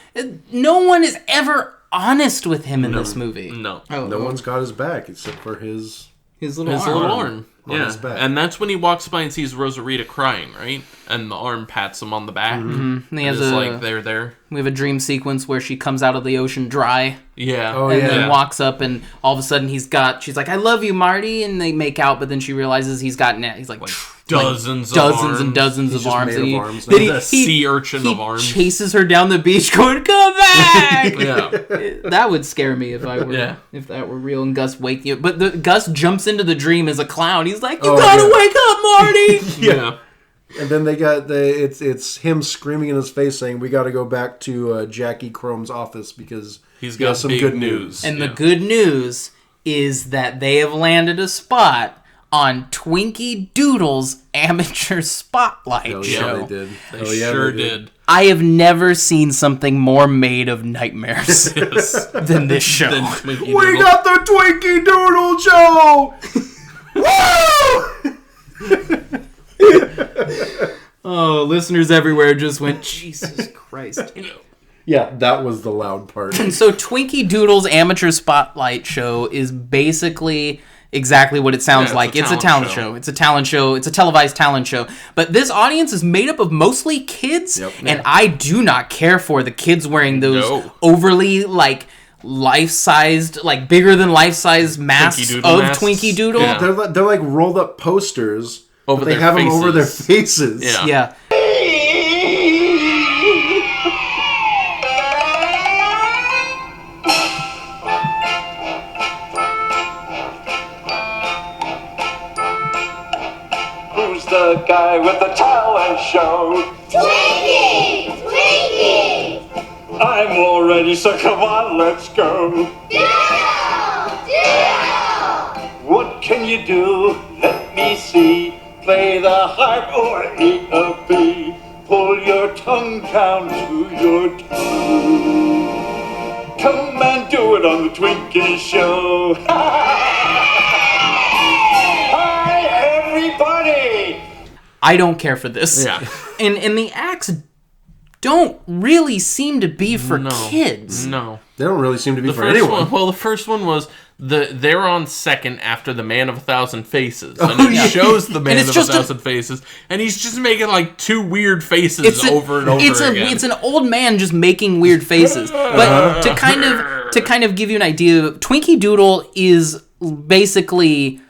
No one is ever honest with him in this movie. No. No one's got his back except for his little arm. on his back. And that's when he walks by and sees Rosarita crying, right? And the arm pats him on the back. And he has like, they're there. We have a dream sequence where she comes out of the ocean dry. Yeah. Oh, and yeah. then walks up, and all of a sudden she's like, I love you, Marty, and they make out, but then she realizes he's got he's like dozens and dozens He's of just arms. made And of arms then now. The sea urchin he of arms. chases her down the beach going, come back! Yeah. That would scare me if I were if that were real and Gus wake you. But Gus jumps into the dream as a clown. He's like, you gotta wake up, Marty! Yeah. And then they got it's him screaming in his face saying, we got to go back to Jackie Chrome's office because He's he has got some big good news. And the good news is that they have landed a spot on Twinkie Doodle's amateur spotlight Hell show. yeah, they did. They Hell yeah, sure they did. I have never seen something more made of nightmares than this show. Then Twinkie We Doodle. got the Twinkie Doodle show! Woo! Oh, listeners everywhere just went, Jesus Christ. Yeah, that was the loud part. So Twinkie Doodle's amateur spotlight show is basically exactly what it sounds like. It's a talent show. It's a talent show. It's a televised talent show. But this audience is made up of mostly kids, and I do not care for the kids wearing those overly, like, life-sized, like, bigger than life-sized masks of Twinkie Doodle. Yeah. They're like rolled up posters, Over but they their have them over their faces. faces. Yeah. Who's the guy with the talent show? Twinkie! Twinkie! I'm all ready, so come on, let's go. Doodle! Doodle! What can you do? Let me see. Play the harp or eat a bee. Pull your tongue down to your toe. Come and do it on the Twinkie Show. Hi, everybody! I don't care for this. Yeah. And the acts don't really seem to be for kids. No. They don't really seem to be The for first anyone. one, well, the first one was they're on second after the Man of a Thousand Faces, and it shows the Man of a Thousand Faces, and he's just making like two weird faces over and over again. It's an old man just making weird faces. But to kind of give you an idea, Twinkie Doodle is basically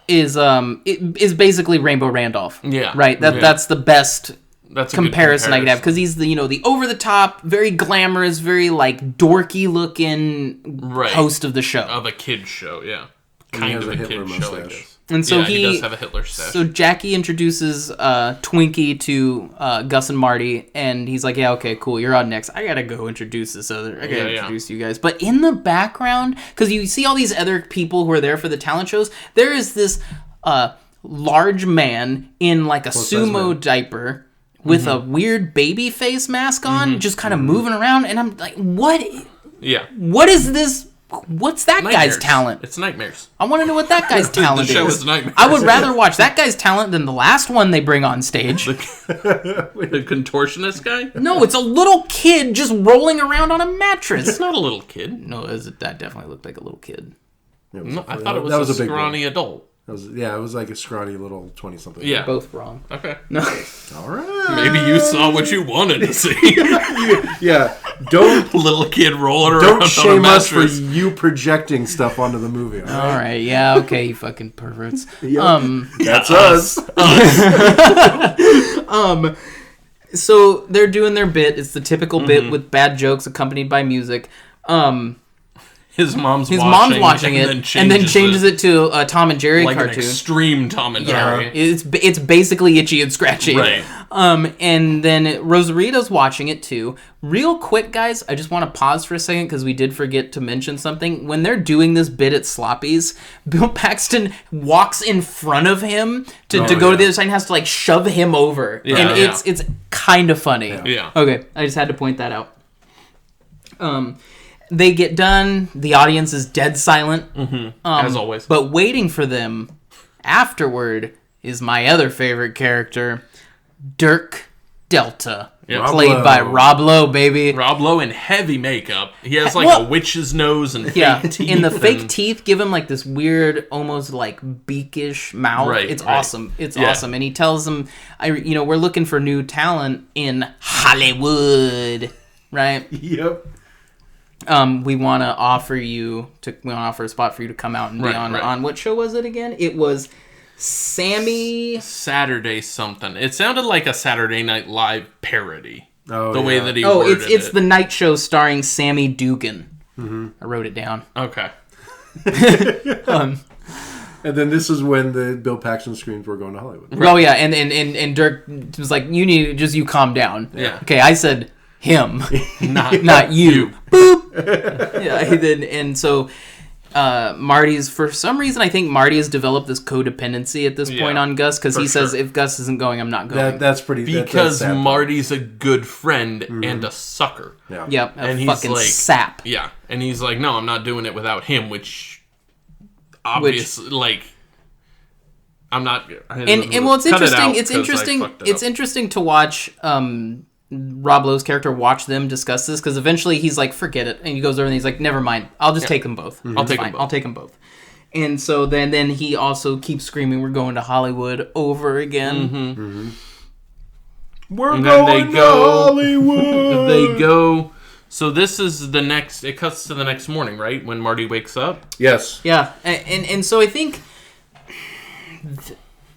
Rainbow Randolph. Yeah. Right. That's the best. That's a comparison I could have, because he's the over the top, very glamorous, very like dorky looking host of the show, of a kid's show, yeah, And kind he has of a a Hitler kid's show, I mustache. guess. And so he does have a Hitler stash. So Jackie introduces Twinkie to Gus and Marty, and he's like, "Yeah, okay, cool, you're on next. I gotta go introduce introduce you guys." But in the background, because you see all these other people who are there for the talent shows, there is this large man in like a sumo diaper with a weird baby face mask on, just kind of moving around, and I'm like, what? Yeah. What is this? What's that Nightmares. guy's talent? It's Nightmares. I want to know what that guy's talent The show is. is Nightmares. I would rather watch that guy's talent than the last one they bring on stage. The contortionist guy? No, it's a little kid just rolling around on a mattress. It's not a little kid. No, that definitely looked like a little kid. No, I thought it was a big scrawny adult. It was like a scrawny little 20-something. Yeah. Both wrong. Okay. No. All right. Maybe you saw what you wanted to see. Yeah. Don't Little kid rolling around don't on a shame us for mattress. you projecting stuff onto the movie. All right, yeah, okay, you fucking perverts. That's us. So they're doing their bit. It's the typical bit with bad jokes accompanied by music. His mom's watching it and then changes it to a Tom and Jerry like cartoon. an extreme Tom and Jerry. It's basically Itchy and Scratchy. Right. And then Rosarita's watching it too. Real quick, guys, I just want to pause for a second because we did forget to mention something. When they're doing this bit at Sloppy's, Bill Paxton walks in front of him to go to the other side and has to like shove him over. Yeah, and yeah. it's kind of funny. Yeah. Okay, I just had to point that out. They get done. The audience is dead silent. As always. But waiting for them afterward is my other favorite character, Dirk Delta, Yeah. played by Rob Lowe, baby. Rob Lowe in heavy makeup. He has like Well, a witch's nose and Yeah, fake teeth. and the fake teeth give him like this weird, almost like beakish mouth. Right, It's right. awesome. It's awesome. And he tells them, we're looking for new talent in Hollywood, right? Yep. We want to offer a spot for you to come out and be on what show was it again? It was Sammy Saturday something. It sounded like a Saturday Night Live parody. Oh, the way that he Oh, worded it's it. the night show starring Sammy Dugan. I wrote it down. Okay. And then this is when the Bill Paxton screams, "We're going to Hollywood." Oh yeah, and Dirk was like, you calm down. Yeah. Okay, I said him, not you. Boop. Yeah, and so Marty's, for some reason, I think Marty has developed this codependency at this point on Gus, because he says, if Gus isn't going, I'm not going. That's pretty. Because that's Marty's a good friend and a sucker. Yeah. Yep, And he's fucking like, sap. Yeah, and he's like, no, I'm not doing it without him, which obviously, like, I'm not. And well, it's interesting. It's interesting to watch Rob Lowe's character watch them discuss this, because eventually he's like, forget it, and he goes over and he's like, never mind, I'll just take them both. I'll take them both. And so then he also keeps screaming, "We're going to Hollywood" over again. We're And then going to Hollywood. They go. So this is the next. It cuts to the next morning, right, when Marty wakes up. Yes. Yeah, and so I think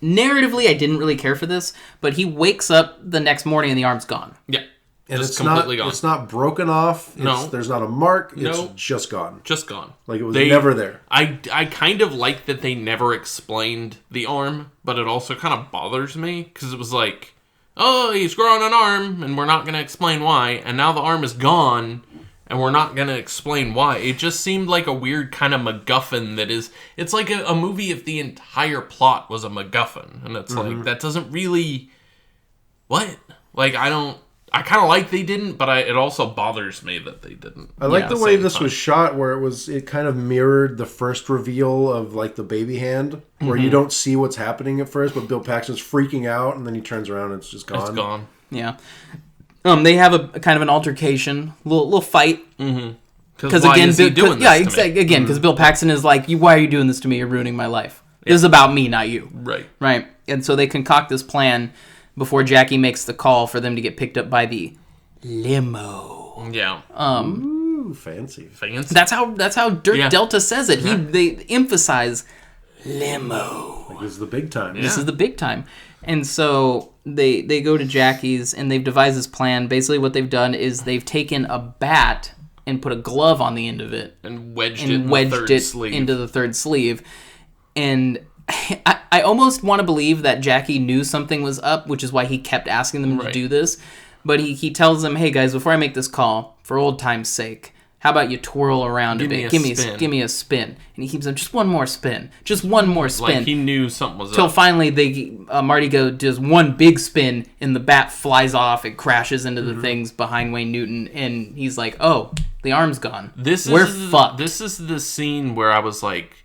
narratively, I didn't really care for this, but he wakes up the next morning and the arm's gone. Yeah, And just it's completely not. gone. It's not broken off. No. There's not a mark. It's No. just gone. Just gone. Like it was never there. I kind of like that they never explained the arm, but it also kind of bothers me because it was like, oh, he's growing an arm, and we're not going to explain why, and now the arm is gone, and we're not going to explain why. It just seemed like a weird kind of MacGuffin that is... It's like a movie if the entire plot was a MacGuffin, and it's like, that doesn't really... What? Like, I kind of like they didn't, but it also bothers me that they didn't. I like at the the way same this time. was shot, where it kind of mirrored the first reveal of like the baby hand, where you don't see what's happening at first, but Bill Paxton's freaking out, and then he turns around and it's just gone. It's gone. Yeah. They have a kind of an altercation, little fight. Because why is he doing this to me? Again, because Bill Paxton is like, why are you doing this to me? You're ruining my life. This is about me, not you. Right. And so they concoct this plan before Jackie makes the call for them to get picked up by the limo. Yeah. Ooh, fancy. That's how Dirk Delta says it. Yeah. They emphasize limo. Like this is the big time. This is the big time. And so they go to Jackie's and they've devised this plan. Basically what they've done is they've taken a bat and put a glove on the end of it. And wedged it into the third sleeve. And I almost want to believe that Jackie knew something was up, which is why he kept asking them to do this. But he tells them, hey guys, before I make this call, for old time's sake, how about you twirl around a bit? Give me a spin. And he keeps on, just one more spin. Just one more spin. Like he knew something was Till up. finally Marty does one big spin and the bat flies off. It crashes into the things behind Wayne Newton. And he's like, oh, the arm's gone. We're fucked. This is the scene where I was like,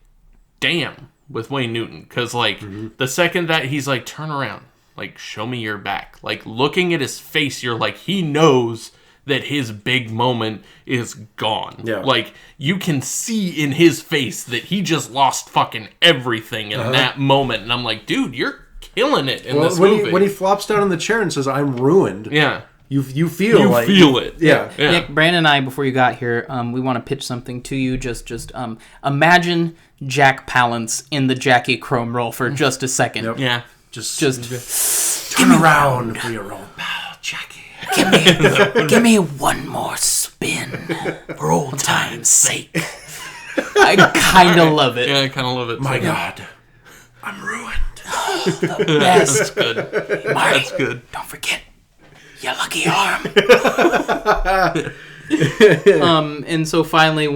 damn, with Wayne Newton. Because like the second that he's like, turn around. Like, show me your back. Like, looking at his face, you're like, he knows that his big moment is gone. Yeah. Like, you can see in his face that he just lost fucking everything in that moment. And I'm like, dude, you're killing it in this movie. When he flops down in the chair and says, I'm ruined. Yeah. You feel it. Yeah. Nick, Brandon and I, before you got here, we want to pitch something to you. Just imagine Jack Palance in the Jackie Chrome role for just a second. Yep. Yeah. Just turn around for your old pal, Jackie. Give me one more spin for old time's sake. I kind of love it. Yeah, I kind of love it. My God, I'm ruined. The best. That's good. Marty, That's good. don't forget your lucky arm. And so finally,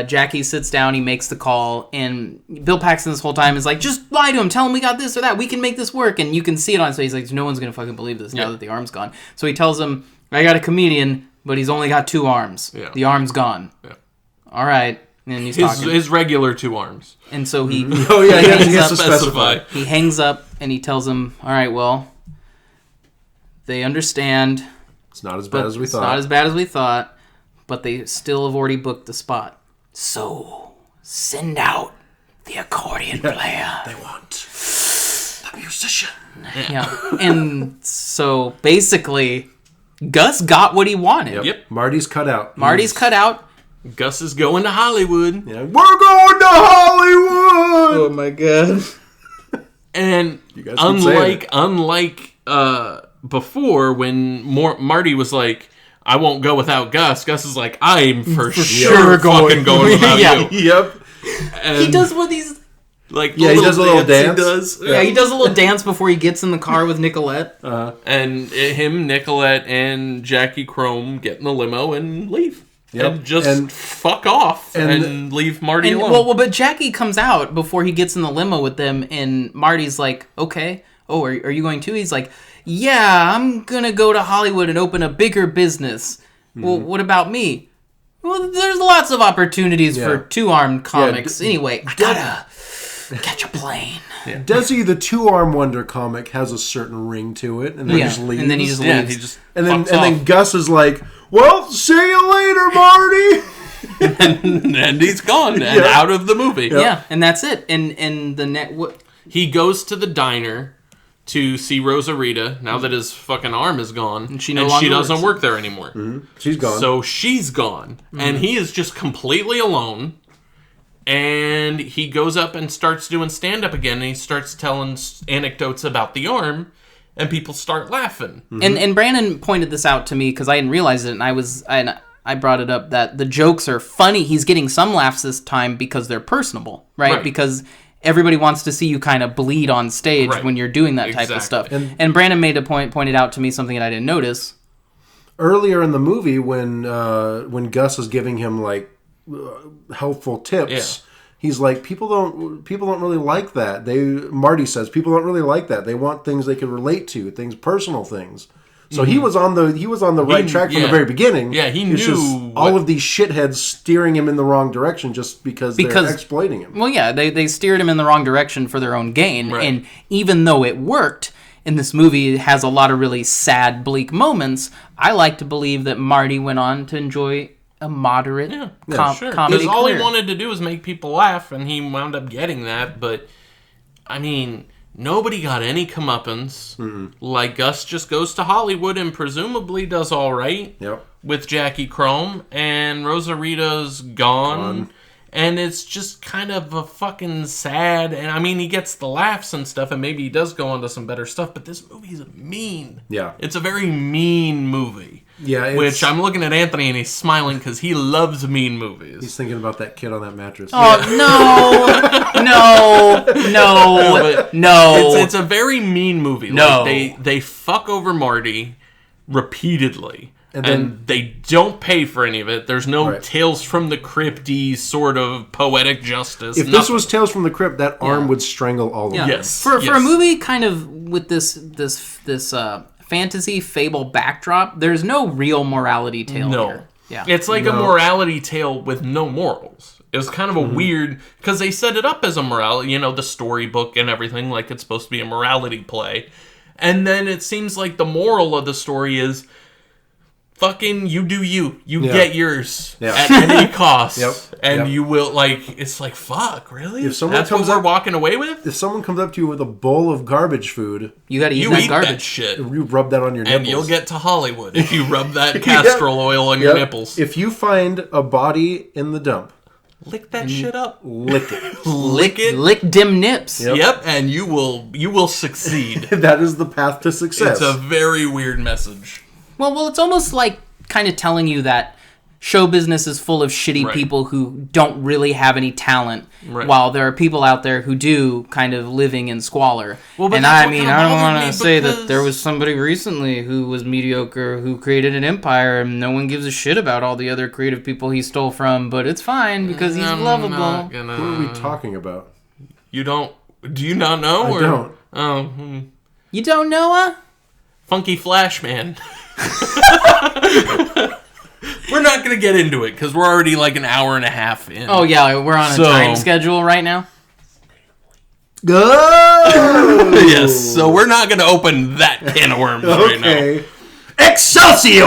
Jackie sits down, he makes the call, and Bill Paxton this whole time is like, just lie to him, tell him we got this or that, we can make this work, and you can see it on his face. He's like, no one's gonna fucking believe this now that the arm's gone. So he tells him, I got a comedian, but he's only got 2 arms. Yeah. The arm's gone. Yeah. All right. And he's talking. His regular 2 arms. And so he He has to specify. He hangs up and he tells him, all right, well, They understand. It's not as bad as we thought. It's not as bad as we thought, but they still have already booked the spot. So, send out the accordion player. They want the musician. Yeah. And so, basically, Gus got what he wanted. Yep. Marty's cut out. Marty's cut out. Gus is going to Hollywood. Yeah. We're going to Hollywood! Oh my god. And guys keep saying it. unlike before, when Marty was like, I won't go without Gus, Gus is like, I'm for sure fucking going without Yeah. you. Yep. And He does what these... like Yeah, he does a little dance. He does. Yeah, he does a little dance before he gets in the car with Nicolette. And him, Nicolette, and Jackie Chrome get in the limo and leave. Yep. And just fuck off and leave Marty alone. Well, but Jackie comes out before he gets in the limo with them, and Marty's like, okay. Oh, are you going too? He's like, yeah, I'm going to go to Hollywood and open a bigger business. Well, what about me? Well, there's lots of opportunities for two-armed comics. Anyway, I gotta catch a plane. Desi, the two-arm wonder comic, has a certain ring to it, and then just leaves. And then he just yeah, leaves. he just and then fucks Gus is like, well, see you later, Marty! and he's gone and out of the movie. Yeah, and that's it. And the He goes to the diner to see Rosarita now that his fucking arm is gone, and she no longer doesn't works. work there anymore. She's gone. So she's gone, and he is just completely alone. And he goes up and starts doing stand-up again, and he starts telling anecdotes about the arm, and people start laughing. And Brandon pointed this out to me because I hadn't realized it, and I brought it up that the jokes are funny. He's getting some laughs this time because they're personable, right? Because everybody wants to see you kind of bleed on stage when you're doing that type of stuff. And Brandon made a pointed out to me something that I didn't notice. Earlier in the movie, when Gus is giving him like helpful tips, he's like, people don't really like that. Marty says people don't really like that. They want things they can relate to, personal things. So he was on the right track from the very beginning. Yeah, he It's knew just all of these shitheads steering him in the wrong direction just because they're exploiting him. Well, yeah, they steered him in the wrong direction for their own gain. Right. And even though it worked, in this movie it has a lot of really sad, bleak moments. I like to believe that Marty went on to enjoy a moderate comedy. Because all he wanted to do was make people laugh, and he wound up getting that. But, I mean, nobody got any comeuppance. Like, Gus just goes to Hollywood and presumably does all right with Jackie Chrome, and Rosarita's gone. And it's just kind of a fucking sad... And, I mean, he gets the laughs and stuff, and maybe he does go on to some better stuff, but this movie's mean. Yeah. It's a very mean movie. Yeah, Which I'm looking at Anthony, and he's smiling because he loves mean movies. He's thinking about that kid on that mattress. Oh, no. It's a very mean movie. No. Like, they fuck over Marty repeatedly. And they don't pay for any of it. There's no Tales from the Crypt-y sort of poetic justice. If this was Tales from the Crypt, that arm would strangle all of them. Yes. For a movie kind of with this fantasy fable backdrop, there's no real morality tale here. Yeah. It's like a morality tale with no morals. It was kind of a weird... Because they set it up as a morality, the storybook and everything, like it's supposed to be a morality play. And then it seems like the moral of the story is... Fucking you do you. You get yours at any cost. And you will, it's like, fuck, really? If someone That's what we're walking away with? If someone comes up to you with a bowl of garbage food... You gotta eat that garbage. That shit. You rub that on your nipples. And you'll get to Hollywood if you rub that castor oil on your nipples. If you find a body in the dump... Lick that shit up. Lick it. Lick it. Lick dim nips. Yep, and you will succeed. That is the path to success. It's a very weird message. Well, it's almost like kind of telling you that show business is full of shitty people who don't really have any talent, while there are people out there who do, kind of living in squalor. Well, and I mean, I don't want to say that there was somebody recently who was mediocre, who created an empire, and no one gives a shit about all the other creative people he stole from, but it's fine because he's lovable. Who are we talking about? You don't... Do you not know? I don't. Oh. You don't know, Funky Flash Man. We're not going to get into it because we're already like an hour and a half in. Oh, yeah, we're on a time schedule right now. Go! Yes, so we're not going to open that can of worms right now. Okay. Excelsior!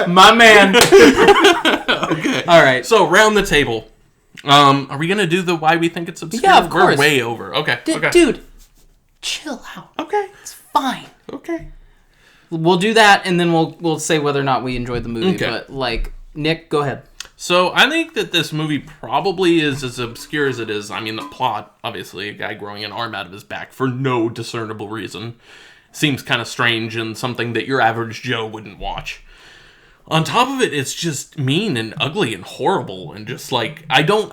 my man. Okay. All right. So, round the table. Are we going to do the why we think it's obscure? Yeah, of course. We're way over. Okay. Okay. Dude, chill out. Okay. It's fine. Okay. We'll do that, and then we'll say whether or not we enjoyed the movie. Okay. But, like, Nick, go ahead. So, I think that this movie probably is as obscure as it is. I mean, the plot, obviously, a guy growing an arm out of his back for no discernible reason, seems kind of strange and something that your average Joe wouldn't watch. On top of it, it's just mean and ugly and horrible, and just like, I don't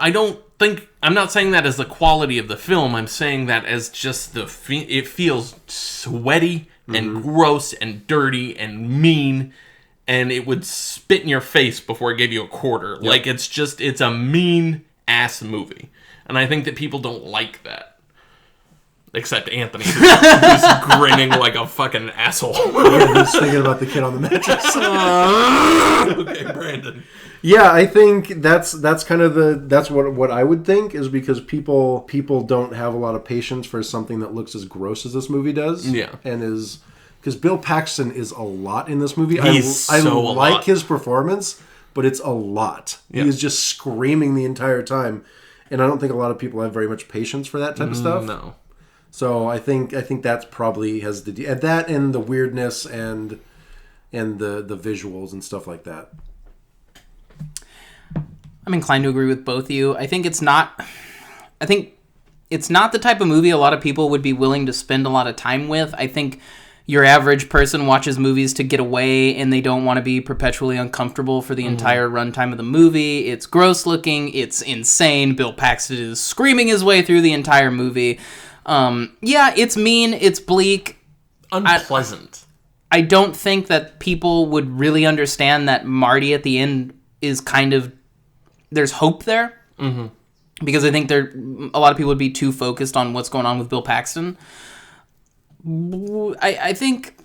think, I'm not saying that as the quality of the film, I'm saying that as just it feels sweaty and gross and dirty and mean, and it would spit in your face before it gave you a quarter. Yep. Like, it's a mean ass movie, and I think that people don't like that. Except Anthony, who's grinning like a fucking asshole. Yeah, he's thinking about the kid on the mattress. Okay, Brandon. Yeah, I think that's kind of that's what I would think, is because people don't have a lot of patience for something that looks as gross as this movie does. Yeah, and is because Bill Paxton is a lot in this movie. He's I so like his performance, but it's a lot. Yeah. He is just screaming the entire time, and I don't think a lot of people have very much patience for that type of stuff. No. So I think that's probably has that and the weirdness and the visuals and stuff like that. I'm inclined to agree with both of you. I think it's not the type of movie a lot of people would be willing to spend a lot of time with. I think your average person watches movies to get away, and they don't want to be perpetually uncomfortable for the entire runtime of the movie. It's gross looking. It's insane. Bill Paxton is screaming his way through the entire movie. Yeah, it's mean, it's bleak. Unpleasant. I don't think that people would really understand that Marty at the end is kind of... There's hope there. Mm-hmm. Because I think a lot of people would be too focused on what's going on with Bill Paxton. I think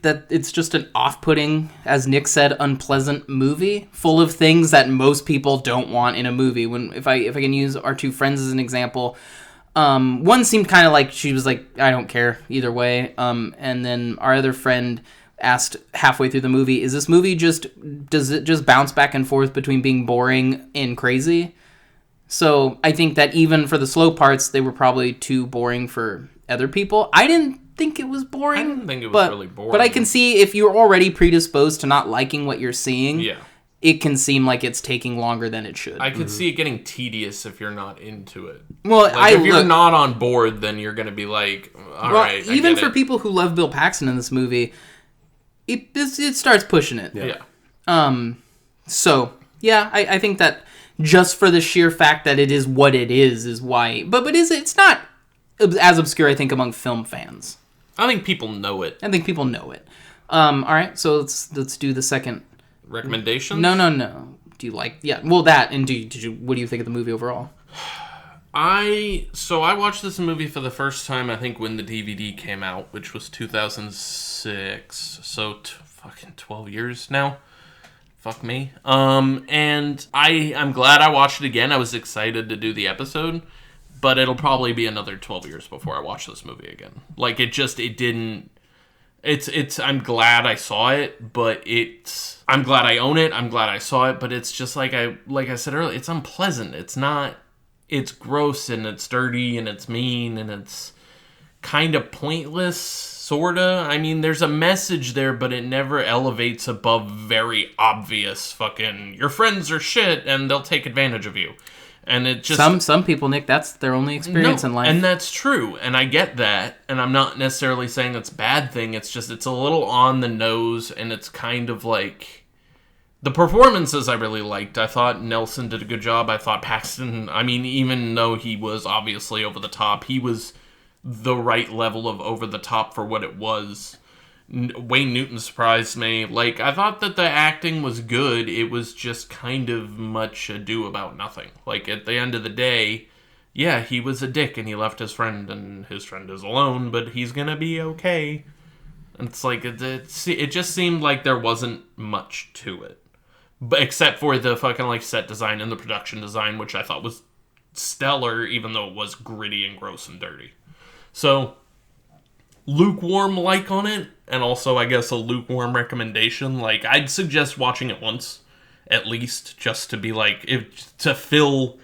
that it's just an off-putting, as Nick said, unpleasant movie full of things that most people don't want in a movie. If I can use our two friends as an example, one seemed kind of like she was like, I don't care either way. And then our other friend asked halfway through the movie, does it just bounce back and forth between being boring and crazy? So I think that even for the slow parts, they were probably too boring for other people. I didn't think it was boring. I didn't think it was really boring. But I can see if you're already predisposed to not liking what you're seeing, yeah, it can seem like it's taking longer than it should. I could see it getting tedious if you're not into it. Well, if you're not on board, then you're going to be like, all right. Even for people who love Bill Paxton in this movie, it starts pushing it. Yeah. So yeah, I think that just for the sheer fact that it is what it is why. But it's not as obscure, I think, among film fans. I think people know it. I think people know it. All right, so let's do the second recommendation. No. Do you like? Yeah. Well, that and what do you think of the movie overall? I watched this movie for the first time, I think, when the DVD came out, which was 2006. So fucking 12 years now. Fuck me. And I'm glad I watched it again. I was excited to do the episode. But it'll probably be another 12 years before I watch this movie again. Like, it didn't... I'm glad I saw it, but I'm glad I own it, I'm glad I saw it, but it's just like I said earlier, it's unpleasant. It's gross, and it's dirty, and it's mean, and it's kind of pointless, sorta. I mean, there's a message there, but it never elevates above very obvious fucking, your friends are shit, and they'll take advantage of you. And it just... Some people, Nick, that's their only experience in life. And that's true. And I get that. And I'm not necessarily saying it's a bad thing. It's just, it's a little on the nose. And it's kind of like... The performances I really liked. I thought Nelson did a good job. I thought Paxton... I mean, even though he was obviously over the top, he was the right level of over the top for what it was. Wayne Newton surprised me. Like, I thought that the acting was good. It was just kind of much ado about nothing. Like, at the end of the day, yeah, he was a dick and he left his friend and his friend is alone, but he's gonna be okay. And it's like, it just seemed like there wasn't much to it. but except for the fucking like set design and the production design, which I thought was stellar, even though it was gritty and gross and dirty. So lukewarm like on it, and also I guess a lukewarm recommendation. Like, I'd suggest watching it once at least, just to be like, to fill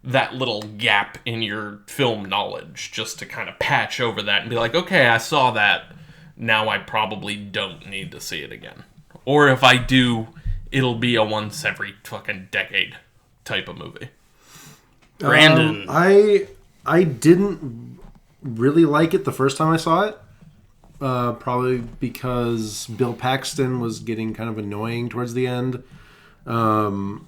that little gap in your film knowledge, just to kind of patch over that and be like, okay, I saw that, now I probably don't need to see it again. Or if I do, it'll be a once every fucking decade type of movie. Brandon. I didn't really like it the first time I saw it. Probably because Bill Paxton was getting kind of annoying towards the end. But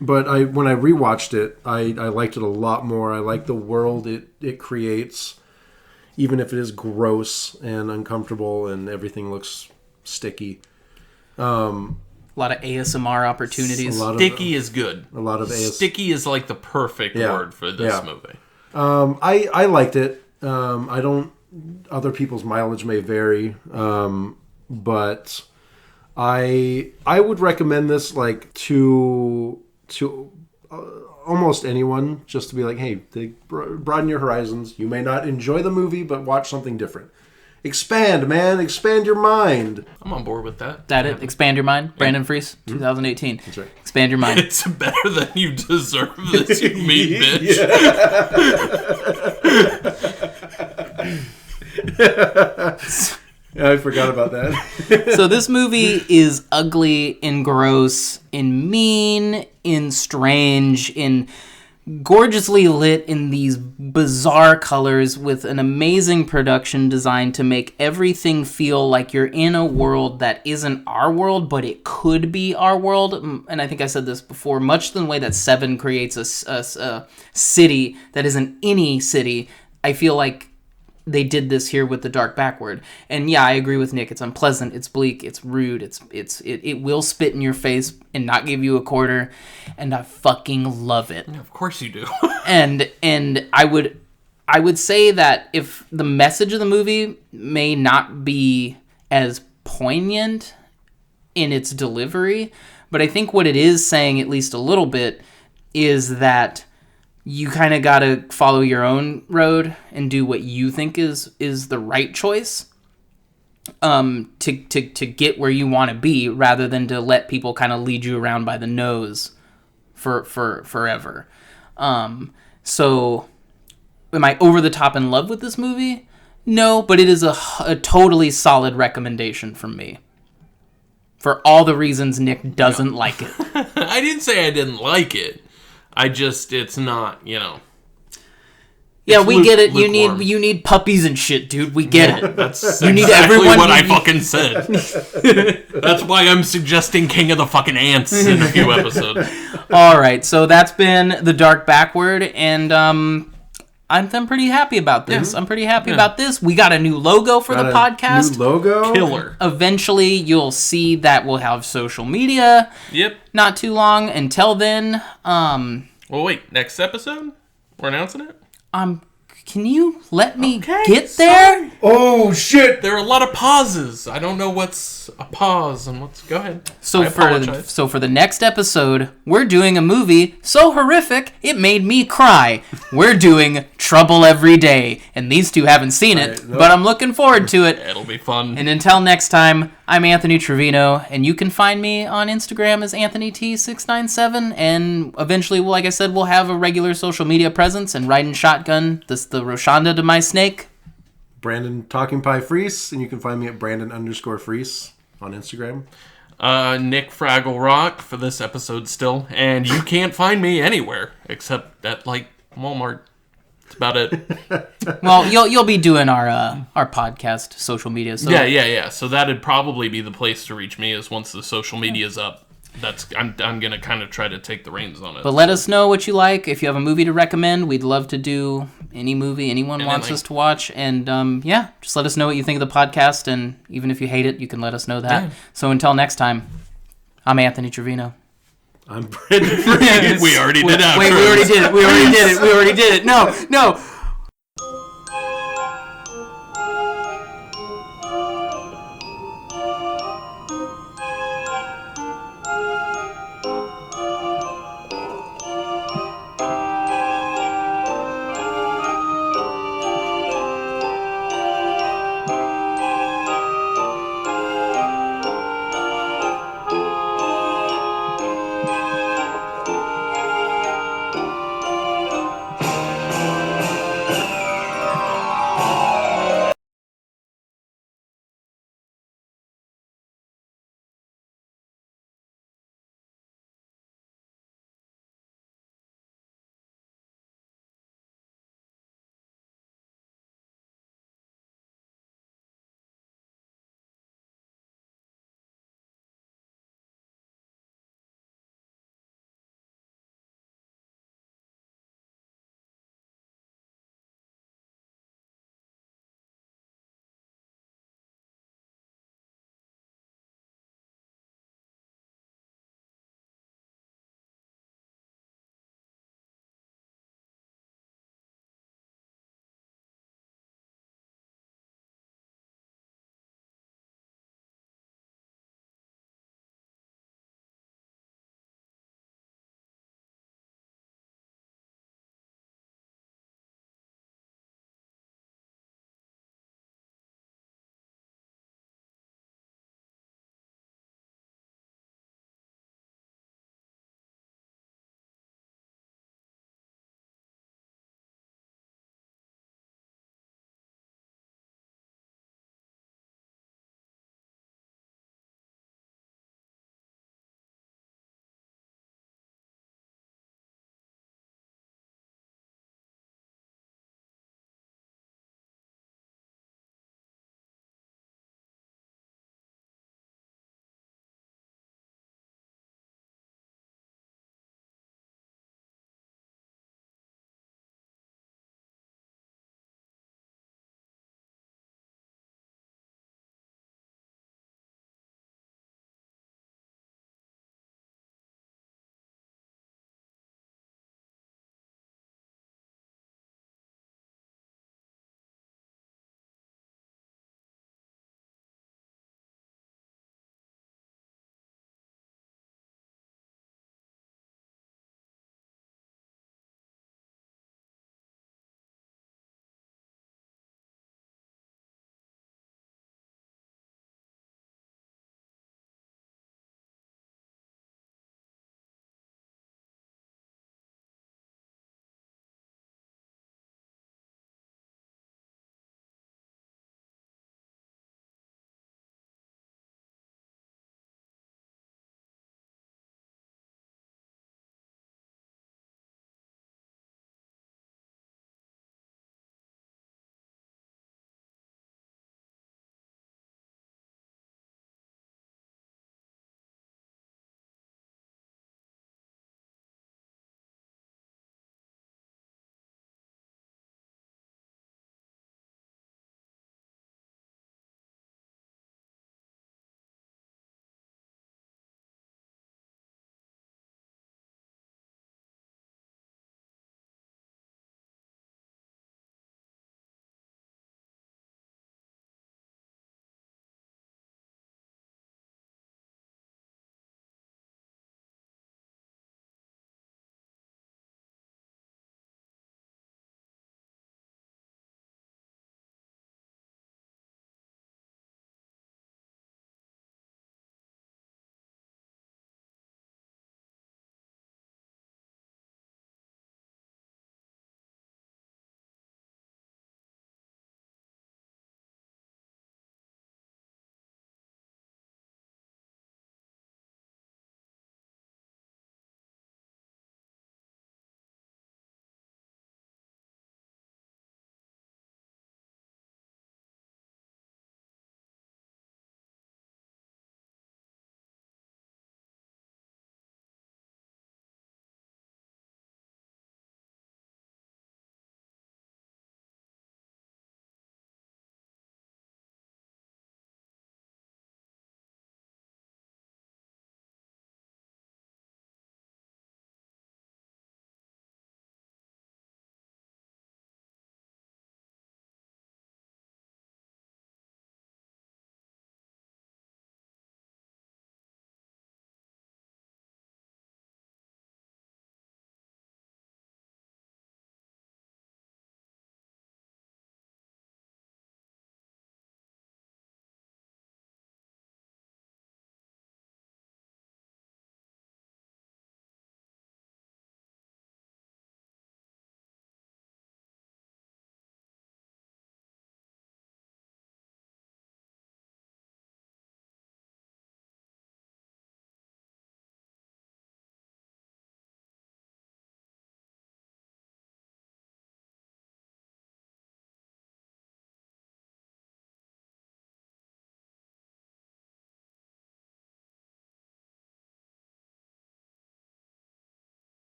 when I rewatched it, I liked it a lot more. I like the world it creates, even if it is gross and uncomfortable and everything looks sticky. A lot of ASMR opportunities. Sticky is good. A lot of Sticky is like the perfect word for this movie. I liked it. I don't. Other people's mileage may vary, but I would recommend this like to almost anyone, just to be like, hey, broaden your horizons. You may not enjoy the movie, but watch something different. Expand, man. Expand your mind. I'm on board with that. That it? Expand your mind? Brandon Freese, 2018. That's right. Expand your mind. It's better than you deserve this, you mean bitch. Yeah, I forgot about that. So this movie is ugly and gross and mean and strange and gorgeously lit in these bizarre colors with an amazing production design to make everything feel like you're in a world that isn't our world, but it could be our world. And I think I said this before, much the way that Seven creates a city that isn't any city, I feel like they did this here with The Dark Backward. And yeah, I agree with Nick. It's unpleasant, it's bleak, it's rude, it will spit in your face and not give you a quarter, and I fucking love it. Yeah, of course you do. and I would say that if the message of the movie may not be as poignant in its delivery, but I think what it is saying, at least a little bit, is that you kind of got to follow your own road and do what you think is the right choice to get where you want to be, rather than to let people kind of lead you around by the nose for forever. So am I over the top in love with this movie? No, but it is a totally solid recommendation from me. For all the reasons Nick doesn't like it. I didn't say I didn't like it. It's not, Yeah, we get it. You need puppies and shit, dude. We get it. That's you exactly need everyone. What I fucking said. That's why I'm suggesting King of the fucking Ants in a few episodes. All right, so that's been The Dark Backward, and I'm pretty happy about this. Yeah. I'm pretty happy about this. We got a new logo for the podcast. New logo? Killer. Eventually, you'll see that we'll have social media. Yep. Not too long. Until then, Well, wait. Next episode? We're announcing it? Can you let me get there? Oh, shit. There are a lot of pauses. I don't know what's a pause and what's... Go ahead. So for the next episode, we're doing a movie so horrific it made me cry. We're doing Trouble Every Day, and these two haven't seen it, but I'm looking forward to it. It'll be fun. And until next time, I'm Anthony Trevino, and you can find me on Instagram as AnthonyT697, and eventually, like I said, we'll have a regular social media presence and riding shotgun, the Roshonda to my snake. Brandon Talking Pie Freese, and you can find me at Brandon_Freese on Instagram. Nick Fraggle Rock for this episode still, and you can't find me anywhere except at like Walmart. That's about it. Well, you'll be doing our podcast social media. So. Yeah. So that'd probably be the place to reach me, is once the social media's up. I'm gonna kind of try to take the reins on it. But let us know what you like. If you have a movie to recommend, we'd love to do any movie anyone wants us to watch. And just let us know what you think of the podcast. And even if you hate it, you can let us know that. Yeah. So until next time, I'm Anthony Trevino. I'm Brandon Freese. We already did outros. Wait, we already did it. We already did it. No.